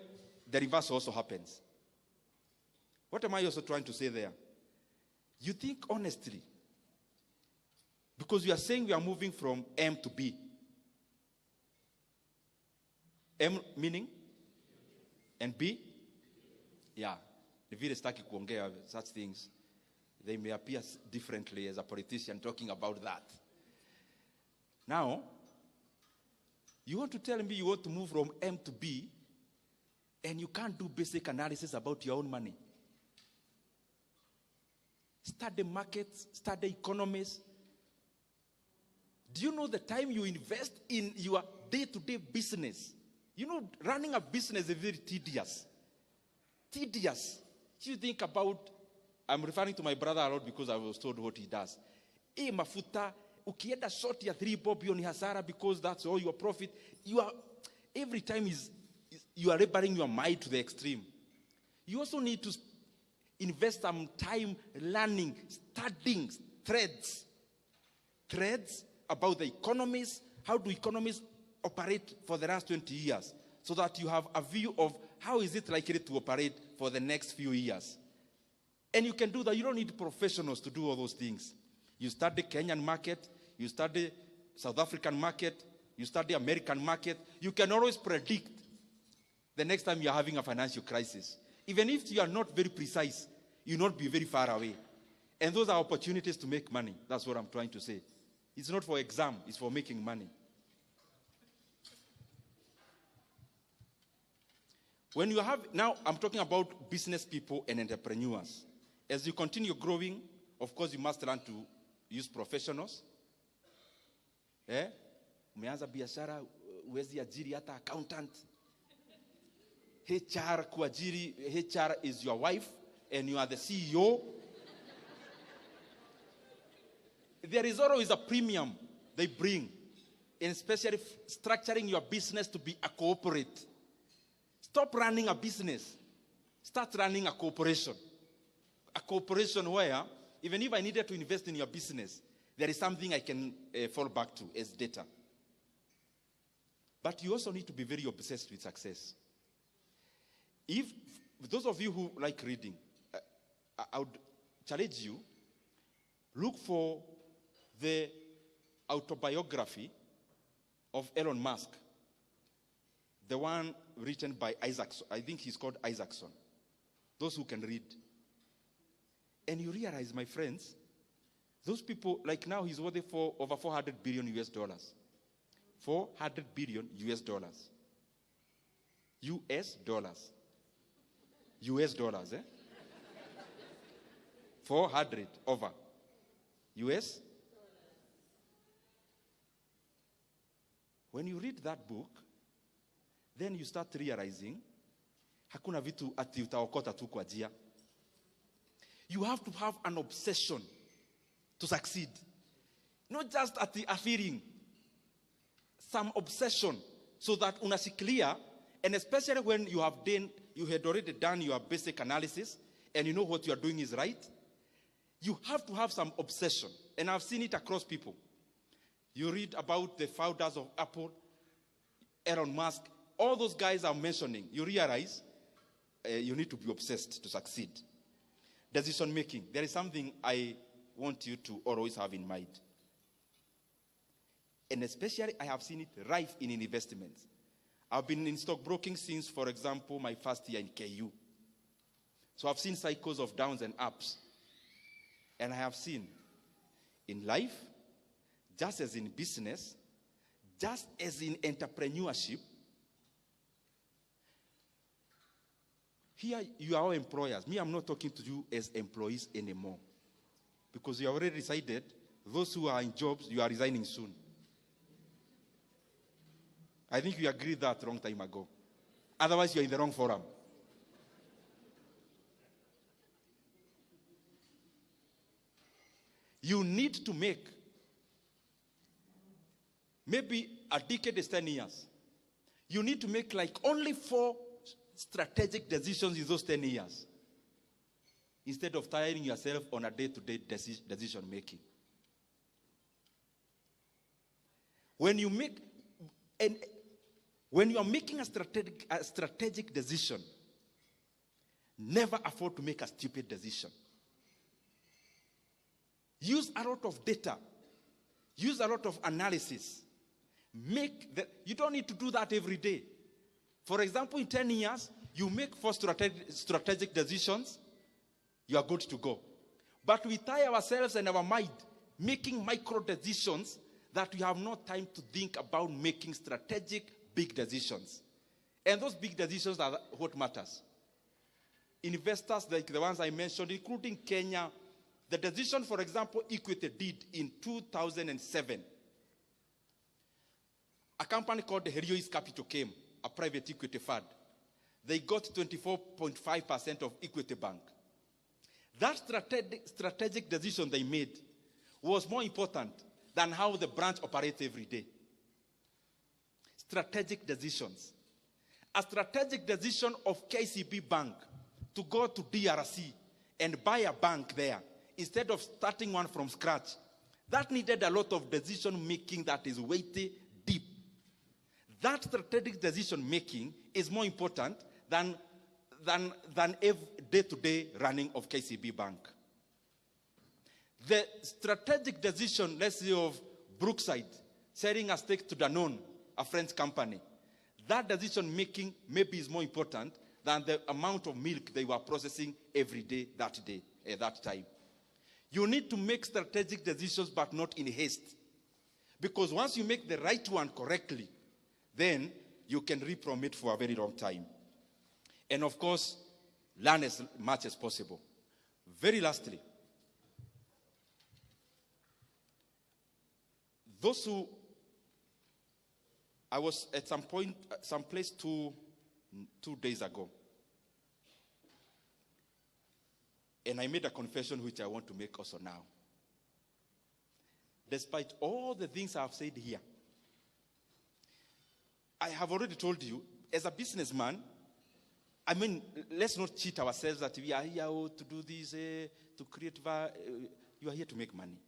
the reverse also happens. What am I also trying to say there? You think honestly. Because you are saying we are moving from M to B. M meaning? And B? Yeah. The vile sitaki kuongea such things. They may appear differently as a politician talking about that. Now, you want to tell me you want to move from M to B, and you can't do basic analysis about your own money. Study markets, study economies. Do you know the time you invest in your day-to-day business? You know, running a business is very tedious. Tedious. You think about, I'm referring to my brother a lot because I was told what he does. Mafuta, ukienda short ya 3 bob ni hasara because that's all your profit. Every time you are laboring your mind to the extreme. You also need to invest some time learning, studying threads about the economies. How do economies operate for the last 20 years? So that you have a view of how is it likely to operate for the next few years. And you can do that. You don't need professionals to do all those things. You study Kenyan market, you study South African market, you study American market. You can always predict the next time you're having a financial crisis. Even if you are not very precise, you'll not be very far away. And those are opportunities to make money. That's what I'm trying to say. It's not for exam, it's for making money. When you have, now I'm talking about business people and entrepreneurs. As you continue growing, of course you must learn to use professionals. Umeanza biashara, uwezi ajiri hata accountant. HR kuajiri, HR is your wife and you are the CEO. There is always a premium they bring, and especially structuring your business to be a corporate. Stop running a business. Start running a corporation. A corporation where, even if I needed to invest in your business, there is something I can fall back to as data. But you also need to be very obsessed with success. If those of you who like reading, I would challenge you, look for the autobiography of Elon Musk. The one written by Isaacson. I think he's called Isaacson. Those who can read. And you realize, my friends, those people, like now he's worth for over 400 billion US dollars. 400 billion US dollars. US dollars. US dollars, 400 over. US. When you read that book, then you start realizing, hakuna vitu ati utaokota tu kwa jia. You have to have an obsession to succeed. Not just at the feeling. Some obsession so that unashikilia, and especially when you had already done your basic analysis and you know what you are doing is right, you have to have some obsession. And I've seen it across people. You read about the founders of Apple, Elon Musk, all those guys I'm mentioning, you realize you need to be obsessed to succeed. Decision making. There is something I want you to always have in mind. And especially, I have seen it rife in investments. I've been in stockbroking since, for example, my first year in KU. So I've seen cycles of downs and ups. And I have seen in life, just as in business, just as in entrepreneurship, here you are all employers. Me, I'm not talking to you as employees anymore. Because you already decided, those who are in jobs, you are resigning soon. I think we agreed that a long time ago. Otherwise, you're in the wrong forum. You need to make, maybe a decade is 10 years. You need to make like only 4 strategic decisions in those 10 years. Instead of tiring yourself on a day-to-day decision making. When you are making a strategic decision, never afford to make a stupid decision. Use a lot of data. Use a lot of analysis. You don't need to do that every day. For example, in 10 years, you make 4 strategic decisions, you are good to go. But we tie ourselves and our mind making micro decisions that we have no time to think about making strategic big decisions. And those big decisions are what matters. Investors like the ones I mentioned, including Kenya, the decision, for example, Equity did in 2007. A company called Nyoro'S Capital came, a private equity fund. They got 24.5% of Equity Bank. That strategic decision they made was more important than how the branch operates every day. Strategic decisions. A strategic decision of KCB Bank to go to DRC and buy a bank there instead of starting one from scratch. That needed a lot of decision making that is weighty, deep. That strategic decision making is more important than day-to-day running of KCB Bank. The strategic decision, let's say, of Brookside selling a stake to Danone, a French company, that decision making maybe is more important than the amount of milk they were processing every day, at that time. You need to make strategic decisions, but not in haste. Because once you make the right one correctly, then you can reap from it for a very long time. And of course, learn as much as possible. Very lastly, those who, I was at some place two days ago, and I made a confession which I want to make also now. Despite all the things I have said here, I have already told you, as a businessman, I mean, let's not cheat ourselves that we are here to do this, to create value. You are here to make money.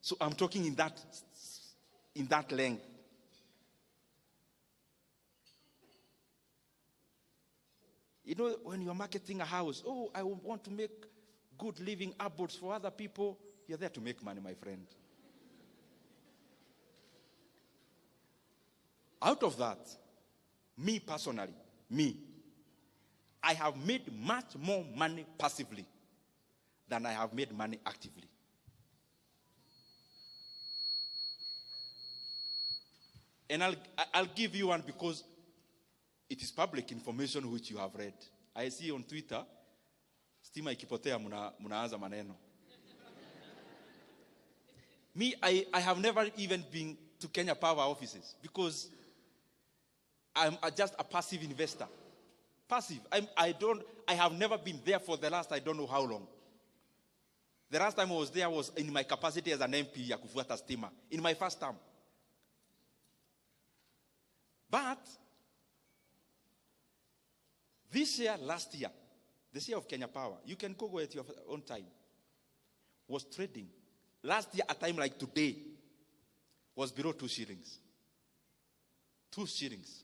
So I'm talking in that length. You know, when you're marketing a house, oh, I want to make good living upwards for other people. You're there to make money, my friend. Out of that, me personally, I have made much more money passively than I have made money actively. And I'll give you one because it is public information which you have read. I see on Twitter, stima ikipotea munaanza maneno. Me, I have never even been to Kenya Power offices because I'm just a passive investor. Passive. I have never been there for the last I don't know how long. The last time I was there was in my capacity as an MP ya kufuata stima, in my first term. But this year, last year, this year of Kenya Power, you can Google at your own time, was trading. Last year, a time like today, was below 2 shillings. 2 shillings.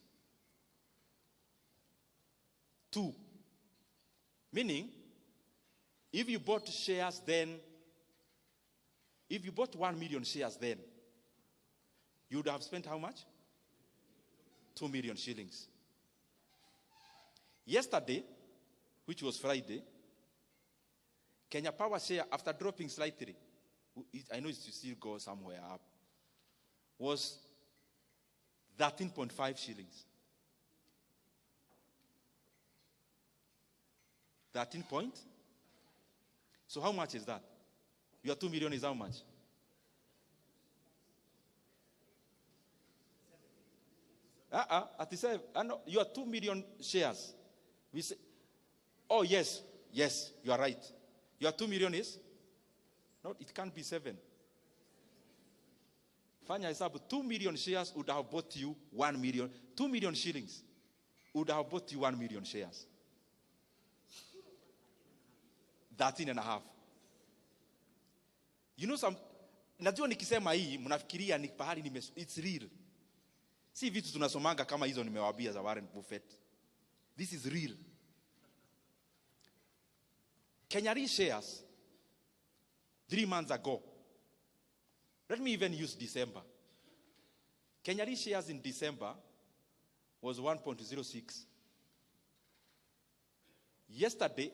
2. Meaning, if you bought shares then, if you bought 1 million shares then, you would have spent how much? 2 million shillings. Yesterday, which was Friday, Kenya Power share, after dropping slightly, I know it still go somewhere up, was 13.5 shillings. 13 point? So how much is that? Your 2 million is how much? At the same, your 2 million shares. We say, oh yes, you are right. Your 2 million is? No, it can't be 7. Fanya hesabu, 2 million shares would have bought you 1 million. 2 million shillings would have bought you 1 million shares. 13.5. You know some, najua nikisema hii, mnafikiria ni pahali it's real. Si vitu tunasomanga kama hizo nimewaambia za Warren Buffett. This is real. Kenyari shares 3 months ago. Let me even use December. Kenyari shares in December was 1.06. Yesterday,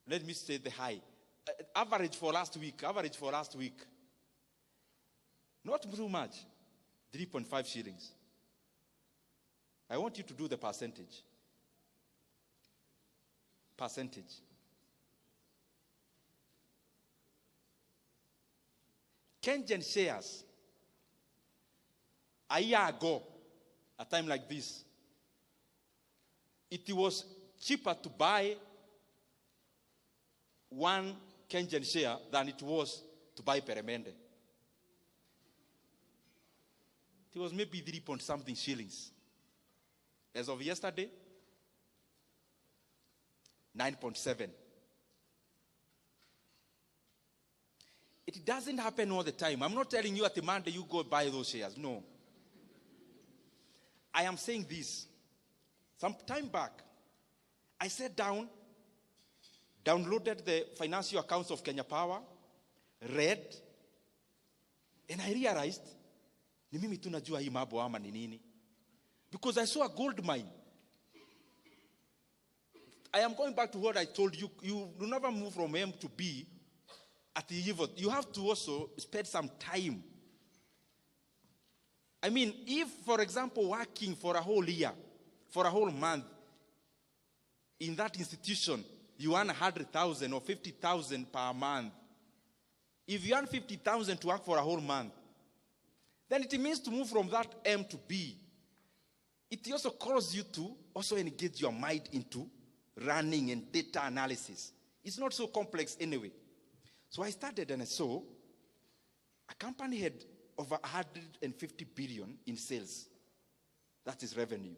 let me say the high. Average for last week. Not too much. 3.5 shillings. I want you to do the percentage. Percentage. Kenyan shares, a year ago, a time like this, it was cheaper to buy one Kenyan share than it was to buy Peremende. It was maybe 3-point-something shillings. As of yesterday, 9.7. It doesn't happen all the time. I'm not telling you at the Monday you go buy those shares. No. I am saying this. Some time back, I sat down, downloaded the financial accounts of Kenya Power, read, and I realized, ni mimi tu najua hii mambo ama ni nini. Because I saw a gold mine. I am going back to what I told you. You will never move from M to B at the level. You have to also spend some time. I mean, if, for example, working for a whole year, for a whole month, in that institution, you earn 100,000 or 50,000 per month. If you earn 50,000 to work for a whole month, then it means to move from that M to B. It also calls you to also engage your mind into running and data analysis. It's not so complex anyway. So I started and I saw a company had over 150 billion in sales. That is revenue.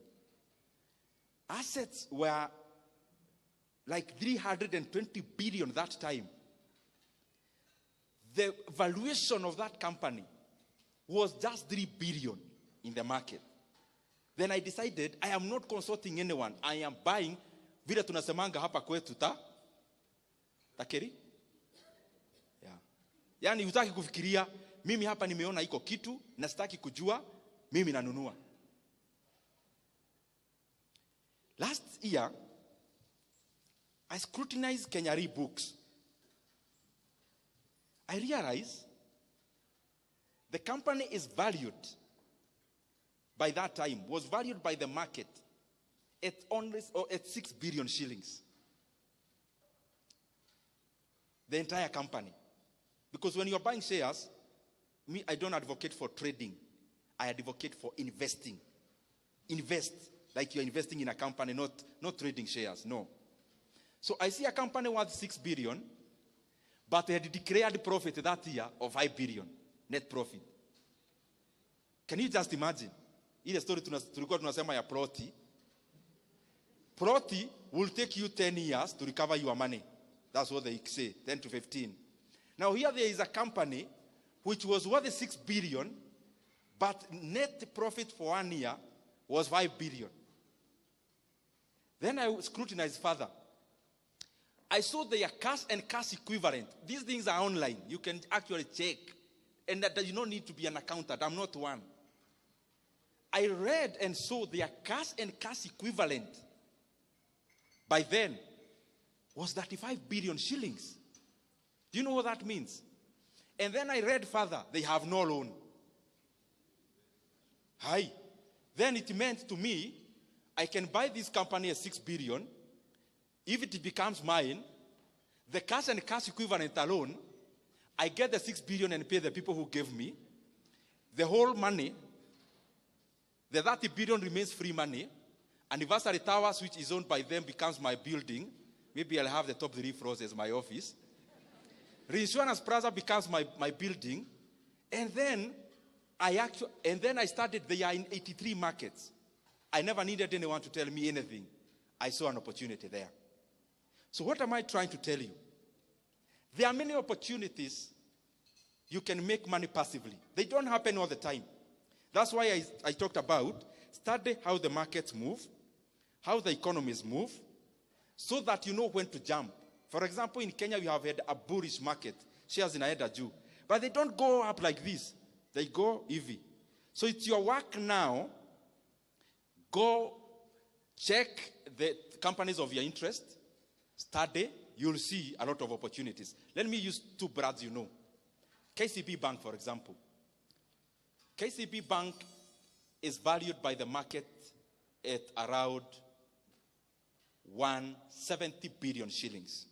Assets were like 320 billion that time. The valuation of that company was just 3 billion in the market. Then I decided I am not consulting anyone. I am buying vile tunasemanga hapa kwetu takeri. Yeah. Yani hutaki kufikiria mimi hapa nimeona iko kitu na sitaki kujua mimi nanunua. Last year I scrutinized Kenyari books. I realized the company is valued by that time, was valued by the market at only at 6 billion shillings. The entire company. Because when you're buying shares, me, I don't advocate for trading. I advocate for investing. Invest like you're investing in a company, not trading shares, no. So I see a company worth 6 billion, but they had declared profit that year of 5 billion net profit. Can you just imagine? Ile story tulikuwa tunasema ya Proti. Proti will take you 10 years to recover your money. That's what they say, 10 to 15. Now here there is a company which was worth 6 billion, but net profit for 1 year was 5 billion. Then I scrutinized further. I saw their cash and cash equivalent. These things are online. You can actually check. And that you don't need to be an accountant. I'm not one. I read and saw their cash and cash equivalent by then was 35 billion shillings. Do you know what that means? And then I read further, they have no loan. Hi. Then it meant to me, I can buy this company at 6 billion. If it becomes mine, the cash and cash equivalent alone, I get the 6 billion and pay the people who gave me. The whole money, the 30 billion remains free money. Anniversary Towers, which is owned by them, becomes my building. Maybe I'll have the top 3 floors as my office. Reinsurance Plaza becomes my building. And then I started there in 83 markets. I never needed anyone to tell me anything. I saw an opportunity there. So what am I trying to tell you? There are many opportunities you can make money passively. They don't happen all the time. That's why I talked about study how the markets move, how the economies move, so that you know when to jump. For example, in Kenya, we have had a bullish market. Shares in Aeda Jew. But they don't go up like this. They go EV. So it's your work now. Go check the companies of your interest. Study. You'll see a lot of opportunities. Let me use 2 brands you know. KCB Bank, for example. KCB Bank is valued by the market at around 170 billion shillings.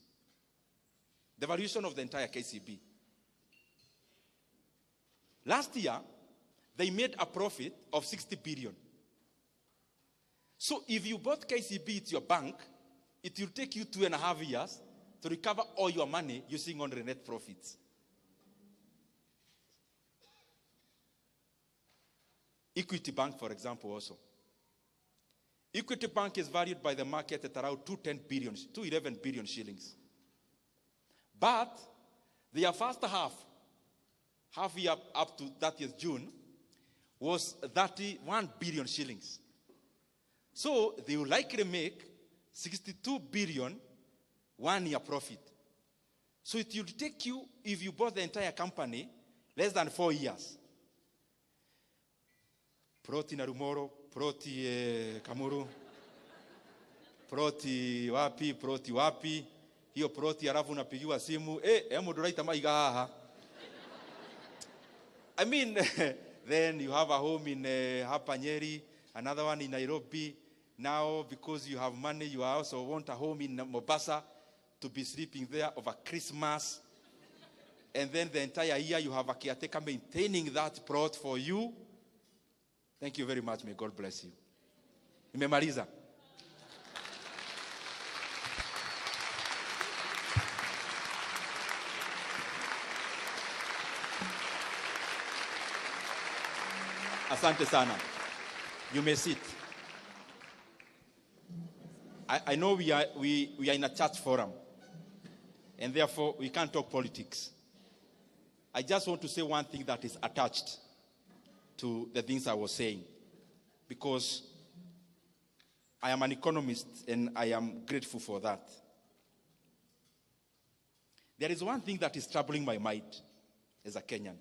The valuation of the entire KCB. Last year, they made a profit of 60 billion. So if you bought KCB at your bank, it will take you 2.5 years to recover all your money using only net profits. Equity Bank, for example, also. Equity Bank is valued by the market at around 211 billion shillings. But their first half year up to 30th June, was 31 billion shillings. So they will likely make 62 billion 1 year profit. So it will take you, if you bought the entire company, less than 4 years. Proti Narumoro, Proti Kamuru, Proti wapi, hiyo Proti alafu unapigiwa simu, hemu doraita maiga haha. I mean, then you have a home in Hapa Nyeri, another one in Nairobi. Now, because you have money, you also want a home in Mombasa to be sleeping there over Christmas. And then the entire year, you have a caretaker maintaining that plot for you. Thank you very much. May God bless you. Nimemaliza. Asante sana. You may sit. I know we are in a church forum, and therefore we can't talk politics. I just want to say one thing that is attached to the things I was saying, because I am an economist and I am grateful for that. There is one thing that is troubling my mind as a Kenyan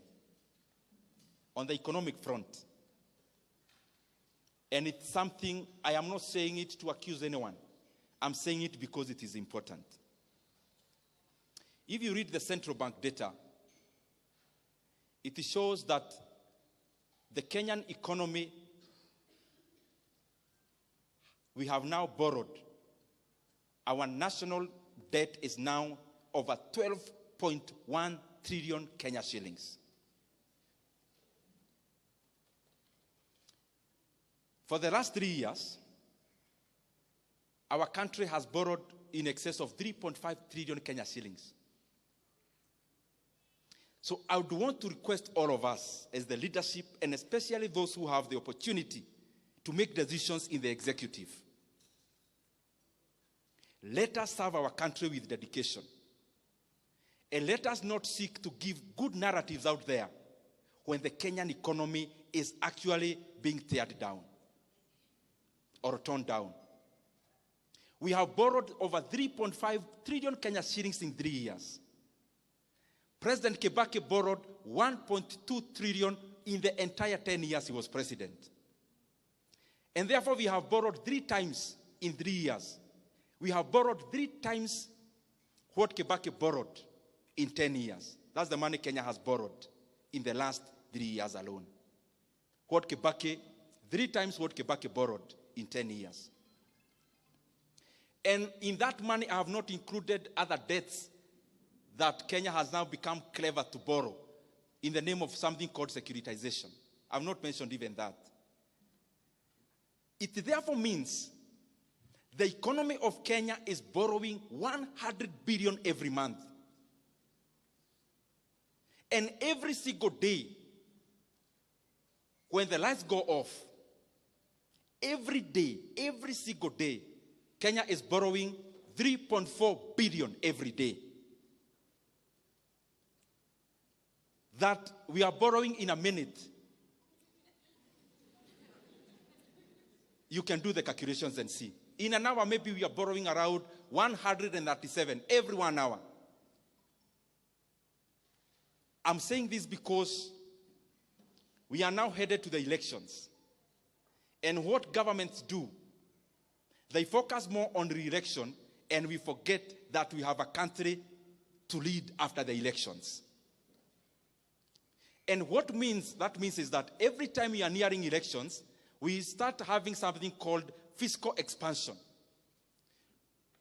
on the economic front. And it's something, I am not saying it to accuse anyone. I'm saying it because it is important. If you read the central bank data, it shows that the Kenyan economy, we have now borrowed. Our national debt is now over 12.1 trillion Kenya shillings. For the last 3 years, our country has borrowed in excess of 3.5 trillion Kenya shillings. So I would want to request all of us as the leadership, and especially those who have the opportunity to make decisions in the executive. Let us serve our country with dedication. And let us not seek to give good narratives out there when the Kenyan economy is actually being teared down or torn down. We have borrowed over 3.5 trillion Kenya shillings in 3 years. President Kibaki borrowed 1.2 trillion in the entire 10 years he was president. And therefore we have borrowed 3 times in 3 years. We have borrowed 3 times what Kibaki borrowed in 10 years. That's the money Kenya has borrowed in the last 3 years alone. 3 times what Kibaki borrowed in 10 years. And in that money, I have not included other debts that Kenya has now become clever to borrow in the name of something called securitization. I have not mentioned even that. It therefore means the economy of Kenya is borrowing 100 billion every month. And every single day, when the lights go off, every day, every single day, Kenya is borrowing 3.4 billion every day. That we are borrowing in a minute. You can do the calculations and see. In an hour, maybe we are borrowing around 137 every 1 hour. I'm saying this because we are now headed to the elections. And what governments do, they focus more on re-election, and we forget that we have a country to lead after the elections. And that means is that every time we are nearing elections, we start having something called fiscal expansion.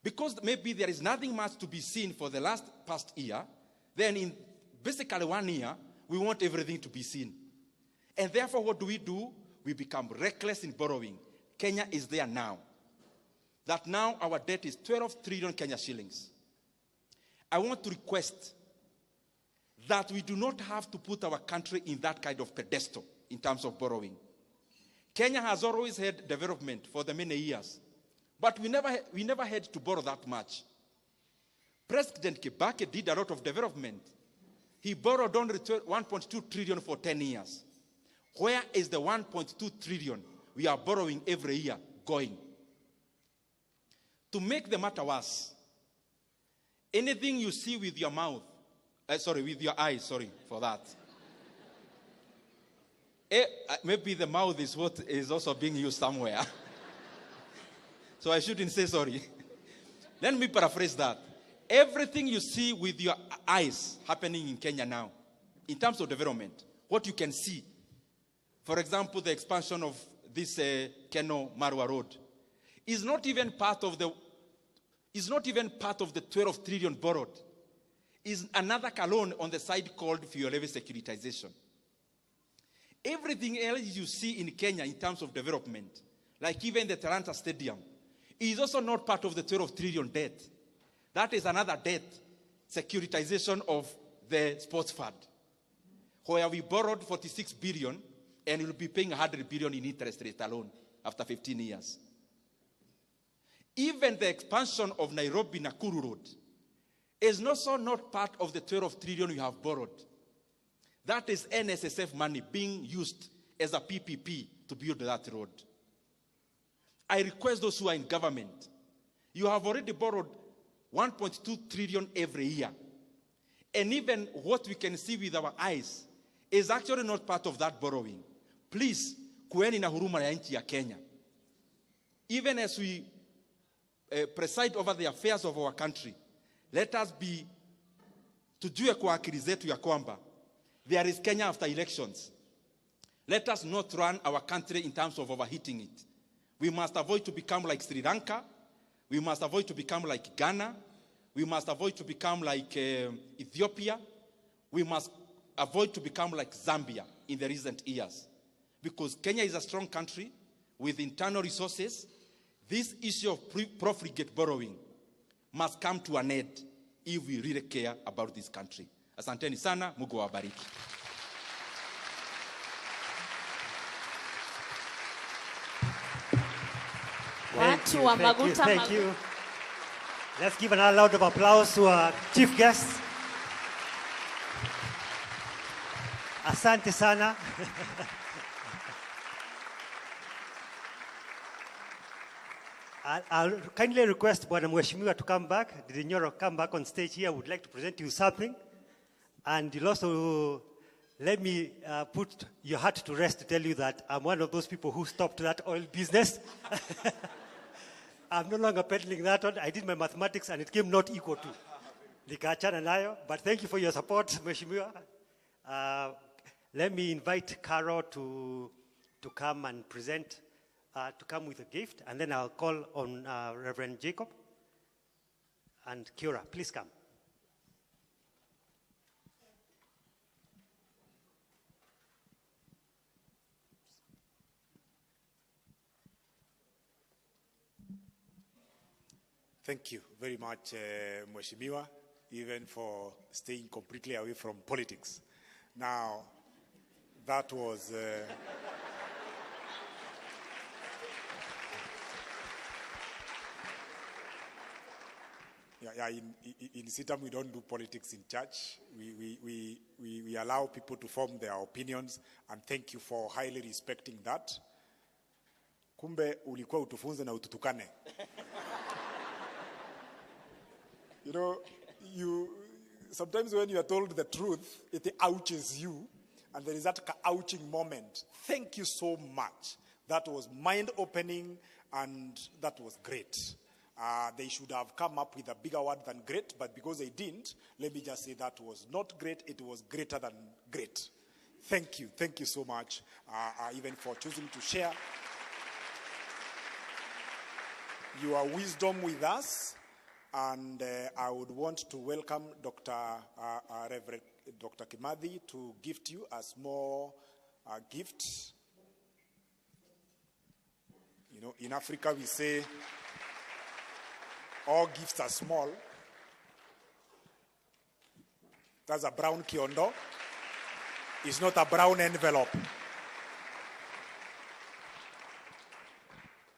Because maybe there is nothing much to be seen for the past year, then in basically 1 year, we want everything to be seen. And therefore, what do? We become reckless in borrowing. Kenya is there now. That now our debt is 12 trillion Kenya shillings. I want to request that we do not have to put our country in that kind of pedestal in terms of borrowing. Kenya has always had development for the many years, but we never had to borrow that much. President Kibaki did a lot of development. He borrowed only 1.2 trillion for 10 years. Where is the 1.2 trillion we are borrowing every year going? To make the matter worse, anything you see with your mouth, with your eyes, sorry for that. Maybe the mouth is what is also being used somewhere. So I shouldn't say sorry. Let me paraphrase that. Everything you see with your eyes happening in Kenya now, in terms of development, what you can see, for example, the expansion of this Keno-Marua Road, is not even part of the 12 trillion borrowed. Is another loan on the side called fuel levy securitization. Everything else you see in Kenya in terms of development, like even the Talanta Stadium, is also not part of the 12 trillion debt. That is another debt, securitization of the sports fund, where we borrowed 46 billion and we'll be paying 100 billion in interest rate alone after 15 years. Even the expansion of Nairobi-Nakuru Road is also not part of the 12 trillion we have borrowed. That is NSSF money being used as a PPP to build that road. I request those who are in government, you have already borrowed 1.2 trillion every year. And even what we can see with our eyes is actually not part of that borrowing. Please, kueni na huruma ya nchi ya Kenya. Even as we preside over the affairs of our country, let us be, tujue kwa akili zetu ya kwamba there is Kenya after elections. Let us not run our country in terms of overheating it. We must avoid to become like Sri Lanka. We must avoid to become like Ghana. We must avoid to become like Ethiopia. We must avoid to become like Zambia in the recent years. Because Kenya is a strong country with internal resources. This issue of profligate borrowing must come to an end if we really care about this country. Asanteni sana, Mungu awabariki. Thank you. Let's give another round of applause to our chief guest. Asante sana. I'll kindly request Bwana Mheshimiwa to come back. Did Nyoro come back on stage here? I would like to present you something. And you'll also let me put your heart to rest to tell you that I'm one of those people who stopped that oil business. I'm no longer peddling that on. I did my mathematics and it came not equal to. Nikaachana nayo. But thank you for your support, Mheshimiwa. Let me invite Carol to come and present, to come with a gift. And then I'll call on Reverend Jacob and Kiora. Please come. Thank you very much, Mheshimiwa, even for staying completely away from politics. Now, that was... in Sitam, we don't do politics in church. We allow people to form their opinions, and thank you for highly respecting that. Kumbe ulikuwa utufunze na ututukane. You know, sometimes when you are told the truth, it ouches you, and there is that ouching moment. Thank you so much. That was mind-opening, and that was great. They should have come up with a bigger word than great, but because they didn't, let me just say that was not great, it was greater than great. Thank you. Thank you so much, even for choosing to share your wisdom with us. And I would want to welcome Reverend Dr. Kimathi to gift you a small gift. You know, in Africa we say all gifts are small. That's a brown kiondo. It's not a brown envelope.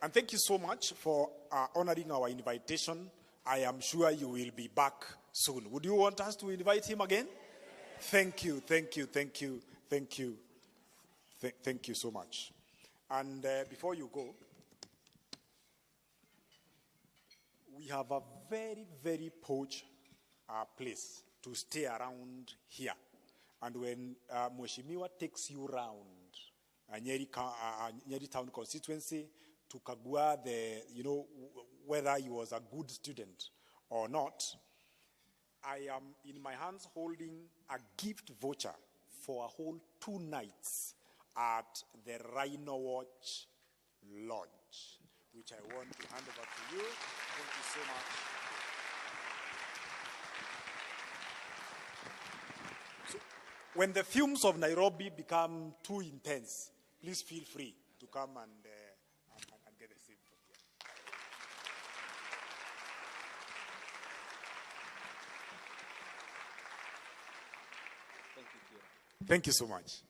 And thank you so much for honoring our invitation. I am sure you will be back soon. Would you want us to invite him again? Thank you, thank you, thank you, thank you. Thank you so much. And before you go, we have a very, very posh place to stay around here. And when Mheshimiwa takes you around Nyeri Town constituency to Kagua, whether he was a good student or not, I am in my hands holding a gift voucher for a whole 2 nights at the Rhino Watch Lodge, which I want to hand over to you. Thank you so much. So, when the fumes of Nairobi become too intense, please feel free to come and get a seat from here. Thank you, Kira. Thank you so much.